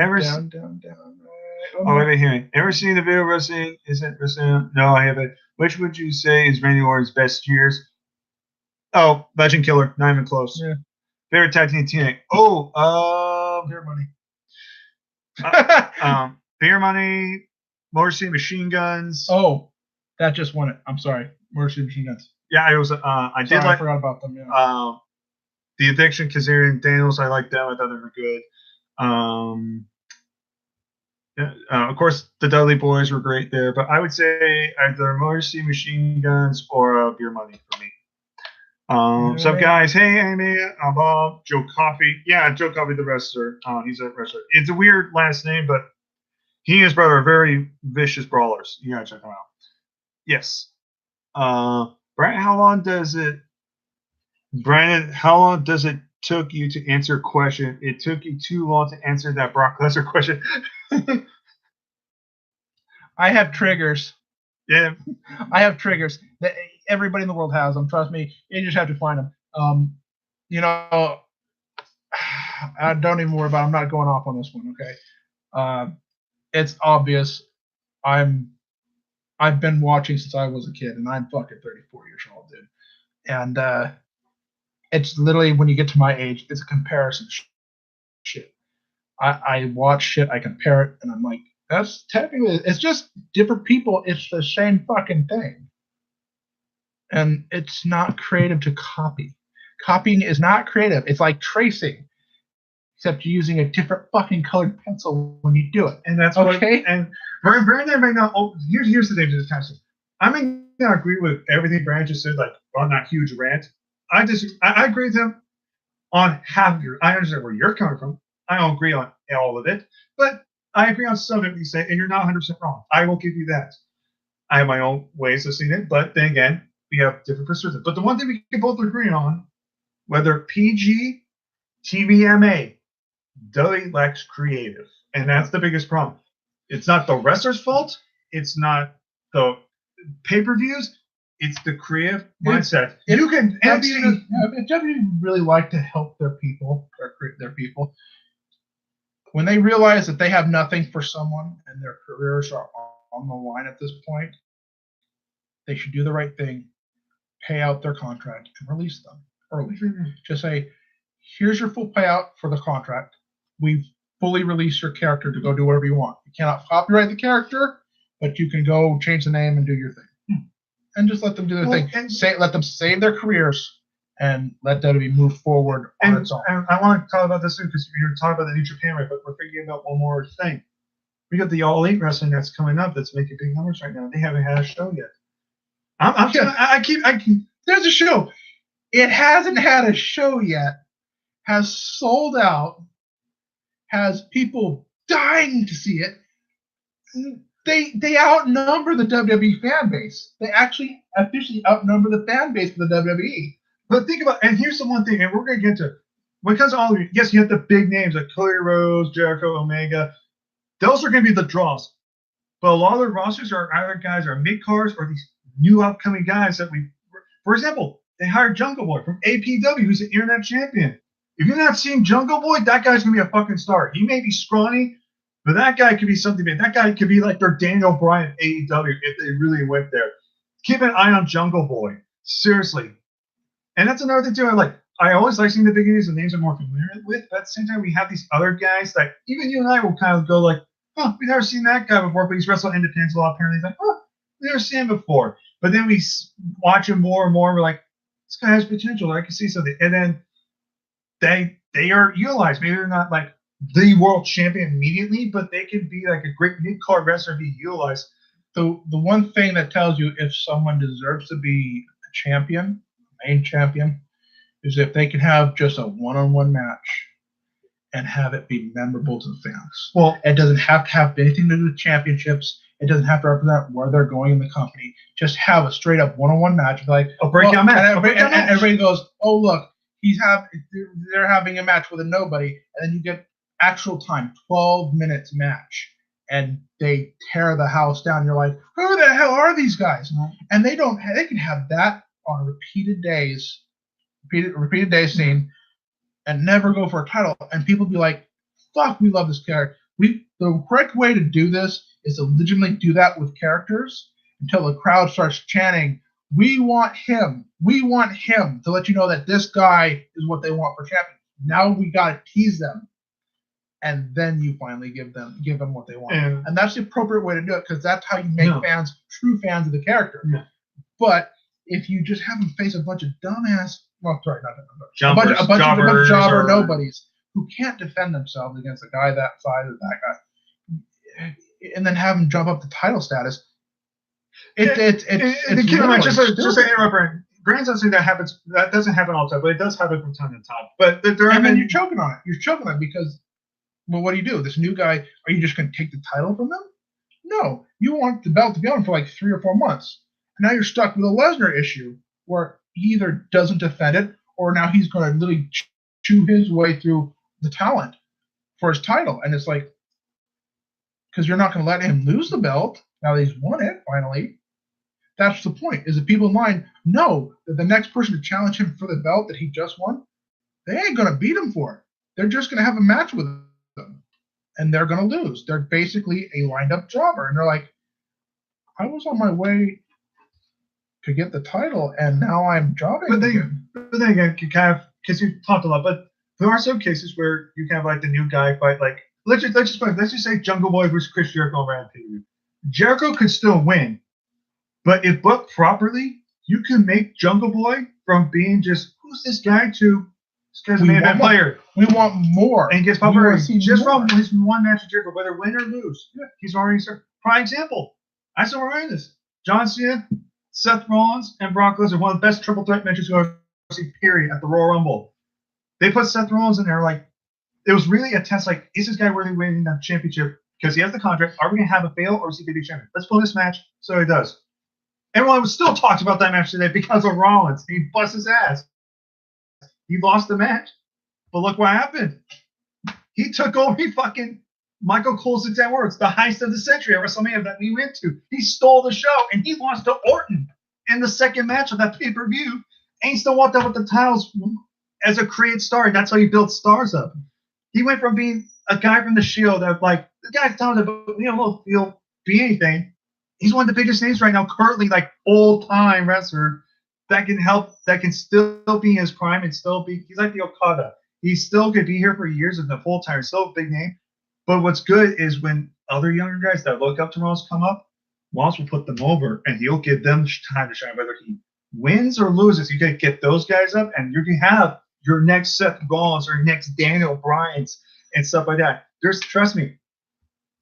Oh, wait, here. Ever seen the video wrestling? Isn't wrestling? No, I haven't. Which would you say is Randy Orton's best years? Oh, Legend Killer. Not even close. Yeah. Favorite tag team TNA. Oh, Beer Money. Beer Money, Motor City Machine Guns. Oh, that just won it. I'm sorry. Motor City Machine Guns. Yeah, it was. I forgot about them. Yeah. The Addiction, Kazarian Daniels. I like them. I thought they were good. Of course, the Dudley Boys were great there, but I would say either Motor City Machine Guns or Beer Money for me. Some guys, hey Amy, I'm Bob, Joe Coffey. Yeah, Joe Coffey, the wrestler. He's a wrestler. It's a weird last name, but he and his brother are very vicious brawlers. You gotta check them out. Yes. Brandon, how long does it took you to answer a question? It took you too long to answer that Brock Lesnar question. I have triggers. Yeah. I have triggers. Everybody in the world has them. Trust me. You just have to find them. I don't even worry about it. I'm not going off on this one, okay? It's obvious. I've been watching since I was a kid, and I'm fucking 34 years old, dude. And it's literally, when you get to my age, it's a comparison shit. I watch shit, I compare it, and I'm like, that's technically, it's just different people. It's the same fucking thing. And it's not creative to copy. Copying is not creative. It's like tracing, except you're using a different fucking colored pencil when you do it. And that's okay. And Brandon may not. Oh, here's the thing to this kind of stuff. I may not agree with everything Brandon just said, like on that huge rant. I agree with him on half of I understand where you're coming from. I don't agree on all of it, but I agree on some of it you say, and you're not 100% wrong. I will give you that. I have my own ways of seeing it, but then again, we have different perspectives. But the one thing we can both agree on, whether PG, TVMA, Dudley lacks creative. And that's the biggest problem. It's not the wrestler's fault. It's not the pay-per-views. It's the creative mindset. You can if WWE really like to help their people, when they realize that they have nothing for someone and their careers are on the line at this point, they should do the right thing, pay out their contract, and release them early. Mm-hmm. Just say, here's your full payout for the contract. We've fully released your character to go do whatever you want. You cannot copyright the character, but you can go change the name and do your thing. And just let them do their thing. Let them save their careers and let WWE move forward on And, its own. and I want to talk about this too because you're talking about the New Japan, right? But we're forgetting about one more thing. We got the All Elite Wrestling that's coming up that's making big numbers right now. They haven't had a show yet. There's a show. It hasn't had a show yet. Has sold out. Has people dying to see it. They outnumber the WWE fan base. They actually officially outnumber the fan base for the WWE. But think about, and here's the one thing, and we're going to get to, when it comes to all of you, yes, you have the big names like Cody Rhodes, Jericho, Omega. Those are going to be the draws. But a lot of the rosters are either guys are mid-cards or these new upcoming guys that for example, they hired Jungle Boy from APW, who's an internet champion. If you're not seeing Jungle Boy, that guy's going to be a fucking star. He may be scrawny, but that guy could be something big. That guy could be like their Daniel Bryan AEW if they really went there. Keep an eye on Jungle Boy. Seriously. And that's another thing, too. I always like seeing the big names and names I'm more familiar with, but at the same time, we have these other guys that even you and I will kind of go like, oh, we've never seen that guy before, but he's wrestled independents a lot. Apparently, he's like, oh, we've never seen him before. But then we watch him more and more, and we're like, this guy has potential. I can see something. And then they are utilized. Maybe they're not like the world champion immediately, but they can be like a great mid-card wrestler and be utilized. The one thing that tells you if someone deserves to be a champion, main champion, is if they can have just a one-on-one match and have it be memorable to the fans. Well, it doesn't have to have anything to do with championships. It doesn't have to represent where they're going in the company. Just have a straight-up one-on-one match. Like a breakout match. And everybody goes, oh, look, they're having a match with a nobody. And then you get actual time, 12 minutes match. And they tear the house down. You're like, who the hell are these guys? And they can have that on repeated days scene and never go for a title. And people be like, fuck, we love this character. The correct way to do this is to legitimately do that with characters until the crowd starts chanting, we want him, to let you know that this guy is what they want for champion. Now we got to tease them. And then you finally give them what they want. And that's the appropriate way to do it because that's how you make true fans of the character. Yeah. But if you just have them face a bunch of dumbass, a bunch of jobber nobodies who can't defend themselves against a guy that size or that guy, and then have them jump up the title status, it's just to interrupt, Grant's not saying that happens. That doesn't happen all the time, but it does happen from time to time. But then you're choking on it. You're choking on it because, well, what do? This new guy, are you just going to take the title from them? No, you want the belt to be on for like 3 or 4 months. And now you're stuck with a Lesnar issue where he either doesn't defend it or now he's going to literally chew his way through the talent for his title. And it's like, because you're not going to let him lose the belt now that he's won it finally. That's the point, is that people in line know that the next person to challenge him for the belt that he just won, they ain't going to beat him for it. They're just going to have a match with them. And they're going to lose. They're basically a lined-up jobber. And they're like, I was on my way to get the title, and now I'm jobbing. But then again, you kind of, because you talked a lot, but there are some cases where you can have like the new guy fight, like let's just say Jungle Boy versus Chris Jericho on Rampage. Jericho could still win, but if booked properly, you can make Jungle Boy from being just who's this guy to this guy's a main event player. We want more, and gets popular just from his one match with Jericho, whether win or lose. Yeah, he's already started. Prime example. I still remember this. John Cena, Seth Rollins, and Brock Lesnar, one of the best triple threat matches we've ever seen, period, at the Royal Rumble. They put Seth Rollins in there, like, it was really a test, like, is this guy really winning that championship? Because he has the contract. Are we going to have a fail, or is he going to be champion? Let's pull this match. So he does. Everyone still talks about that match today because of Rollins. He bust his ass. He lost the match. But look what happened. He took over, Michael Cole's exact words, the heist of the century at WrestleMania that we went to. He stole the show, and he lost to Orton in the second match of that pay-per-view. And he still walked out with the titles as a created star. That's how you build stars up. He went from being a guy from the Shield that, like, the guy's talented, but he'll be anything. He's one of the biggest names right now, currently, like, old-time wrestler that can still be in his prime and still be, he's like the Okada. He still could be here for years and the full time, still a big name. But what's good is when other younger guys that look up to Rollins come up, Rollins will put them over and he'll give them time to shine, whether he wins or loses, you can get those guys up, and you can have your next Seth Rollins or next Daniel Bryan's and stuff like that. Trust me,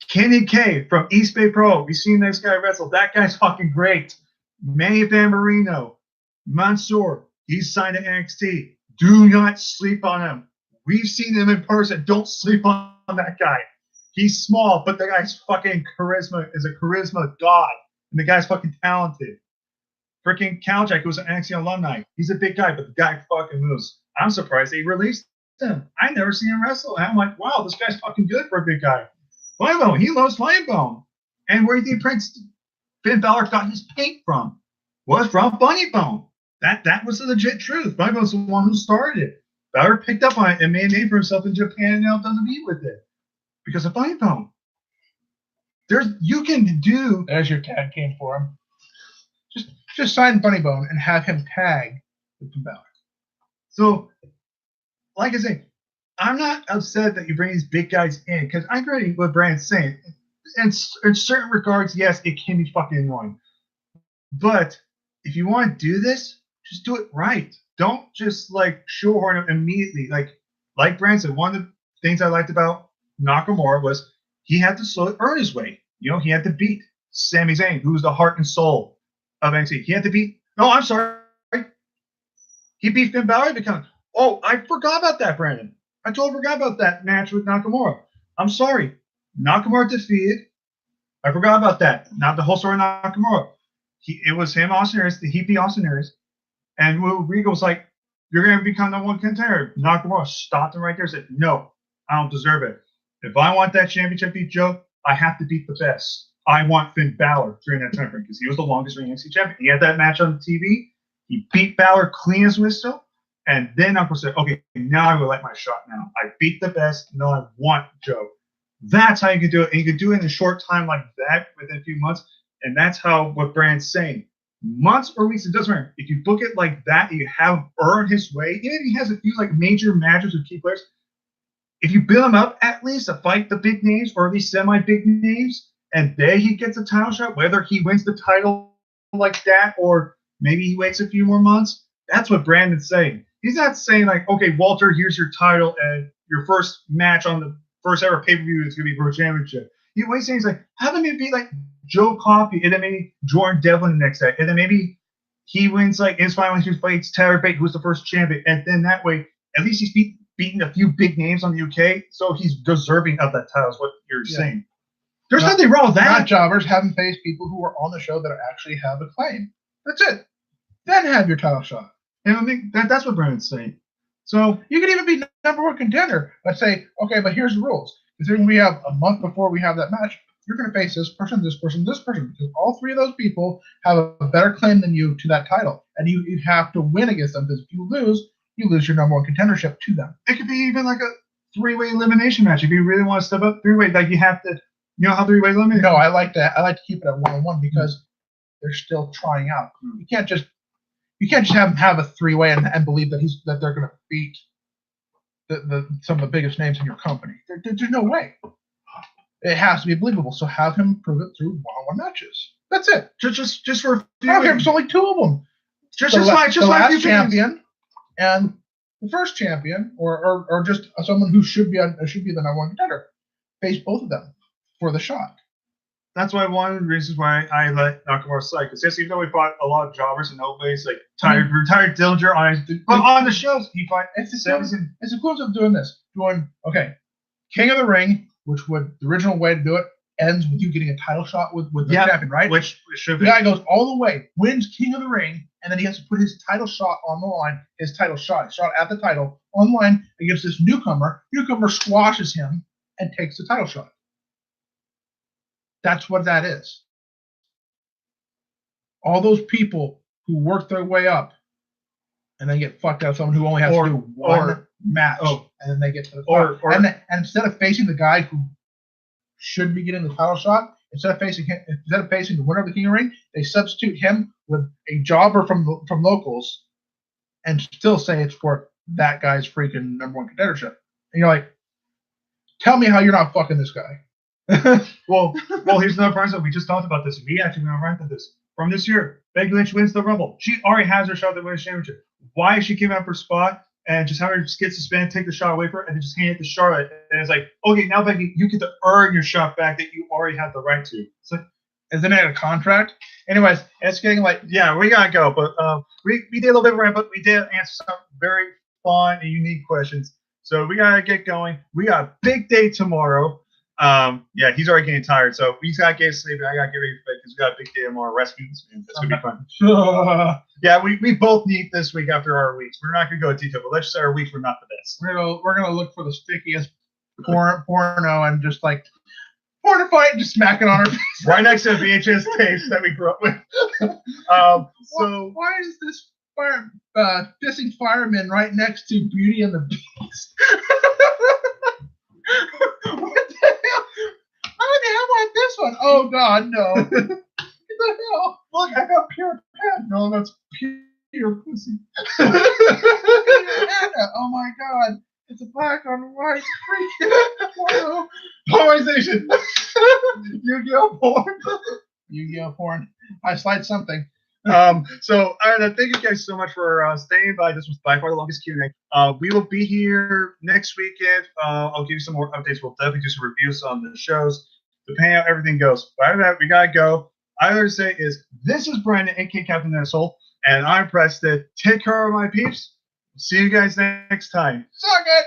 Kenny K from East Bay Pro. We've seen this guy wrestle. That guy's fucking great. Manny Bambarino, Mansoor. He's signed to NXT. Do not sleep on him. We've seen him in person. Don't sleep on that guy. He's small, but the guy's fucking charisma is a charisma god. And the guy's fucking talented. Freaking Kalchak, who's an NXT alumni. He's a big guy, but the guy fucking moves. I'm surprised they released him. I never seen him wrestle. And I'm like, wow, this guy's fucking good for a big guy. Flamebone, he loves Flamebone. And where do you think Finn Balor got his paint from? Was from Bunny Bone. That was the legit truth. Bunny Bone's the one who started it. Balor picked up on it and made a name for himself in Japan and now doesn't eat with it. Because of Bunny Bone. You can do. There's your tag team for him. Just sign Bunny Bone and have him tag with Finn Balor. So, like I say, I'm not upset that you bring these big guys in because I agree with what Brand's saying. In certain regards, yes, it can be fucking annoying. But if you want to do this, just do it right. Don't just like shoehorn it immediately. Like Brand said, one of the things I liked about Nakamura was he had to slowly earn his way. You know, he had to beat Sami Zayn, who's the heart and soul of NXT. He had to beat. No, I'm sorry. He beat Finn Balor because. Oh, I forgot about that, Brandon. I totally forgot about that match with Nakamura. I'm sorry. Nakamura defeated. I forgot about that. Not the whole story of Nakamura. It was him, Austin Aries. He beat Austin Aries. And Regal was like, you're going to become the one contender. Nakamura stopped him right there and said, no, I don't deserve it. If I want that championship beat Joe, I have to beat the best. I want Finn Balor during that time frame because he was the longest reigning NXT champion. He had that match on TV. He beat Balor clean as whistle. And then Uncle said, okay, now I would like my shot now. I beat the best. No, I want Joe. That's how you can do it. And you can do it in a short time like that within a few months. And that's how what Brand's saying. Months or weeks, it doesn't matter. If you book it like that, you have earned his way. Even if he has a few like major matches with key players, if you build him up at least to fight the big names or at least semi-big names, and then he gets a title shot, whether he wins the title like that or maybe he waits a few more months, that's what Brandon's saying. He's not saying like, okay, Walter, here's your title and your first match on the first ever pay-per-view is going to be for a championship. What he's saying is like, have him be like Joe Coffey and then maybe Jordan Devlin the next day. And then maybe he wins like his final he fights Tyler Bate, who's the first champion. And then that way, at least he's beating a few big names on the UK. So he's deserving of that title is what you're saying. There's nothing wrong with that. Not jobbers, have him face people who are on the show that actually have a claim. That's it. Then have your title shot. And I think that's what Brandon's saying. So you can even be number one contender, but say, okay, but here's the rules. Considering we have a month before we have that match, you're going to face this person, this person, this person, because all three of those people have a better claim than you to that title, and you have to win against them. Because if you lose your number one contendership to them. It could be even like a three-way elimination match if you really want to step up three-way. Like you have to, you know how three-way elimination. No, I like to keep it at one-on-one because they're still trying out. You can't just have a three-way and believe that they're going to beat some of the biggest names in your company. There's no way. It has to be believable. So have him prove it through one-on-one matches. That's it. Just for a few. I don't care if it's only two of them. Just like last champion and the first champion, or just someone who should be the number one contender. Face both of them for the shot. That's why one of the reasons why I let Nakamura slide. Because yes, even though we fought a lot of jobbers and nobody's like retired Dillinger on the shows, he fought. It's the coolest of doing this. Okay, King of the Ring, which would the original way to do it ends with you getting a title shot with the champion, right? Which should be. The guy goes all the way, wins King of the Ring, and then he has to put his title shot on the line. His title shot at the title on the line against this newcomer. Newcomer squashes him and takes the title shot. That's what that is. All those people who work their way up and then get fucked out, someone who only has to do one match, and then they get to the title. And instead of facing the guy who should be getting the title shot, instead of facing the winner of the King of the Ring, they substitute him with a jobber from locals, and still say it's for that guy's freaking number one contendership. And you're like, tell me how you're not fucking this guy. well, here's another problem. We just talked about this. We actually went around to this. from this year, Becky Lynch wins the Rumble. She already has her shot at the Women's Championship. Why is she giving up her spot and just have her just get suspended, take the shot away from her, and then just hand it to Charlotte? And it's like, okay, now Becky, you get to earn your shot back that you already have the right to. It's like, isn't it a contract? Anyways, it's getting like, yeah, we gotta go. But we did a little bit of rant, but we did answer some very fun and unique questions. So we gotta get going. We got a big day tomorrow. Yeah, he's already getting tired, so he's gotta get sleep. I gotta get ready for bed because we got a big day tomorrow. Rescues, and it's gonna be fun. Yeah, we both need this week after our weeks. We're not gonna go into detail, but let's just say our weeks were not the best. We're gonna look for the stickiest porno and just like pornify it and just smack it on her face. Right next to the VHS tapes that we grew up with. So why is this pissing fireman right next to Beauty and the Beast? What the hell? How about this one? Oh God, no! What the hell? look, I got pure pad. No, that's pure pussy. Oh my God! It's a black on white freaking Polarization. Yu-Gi-Oh porn. Yu-Gi-Oh porn. I slide something. So thank you guys so much for staying by. This was by far the longest Q&A. We will be here next weekend. I'll give you some more updates. We'll definitely do some reviews on the shows, depending on how everything goes. But other than that, we gotta go. All I have to say is this is Brandon, aka Captain Asshole, and I'm Preston. Take care of my peeps. See you guys next time. Suck it.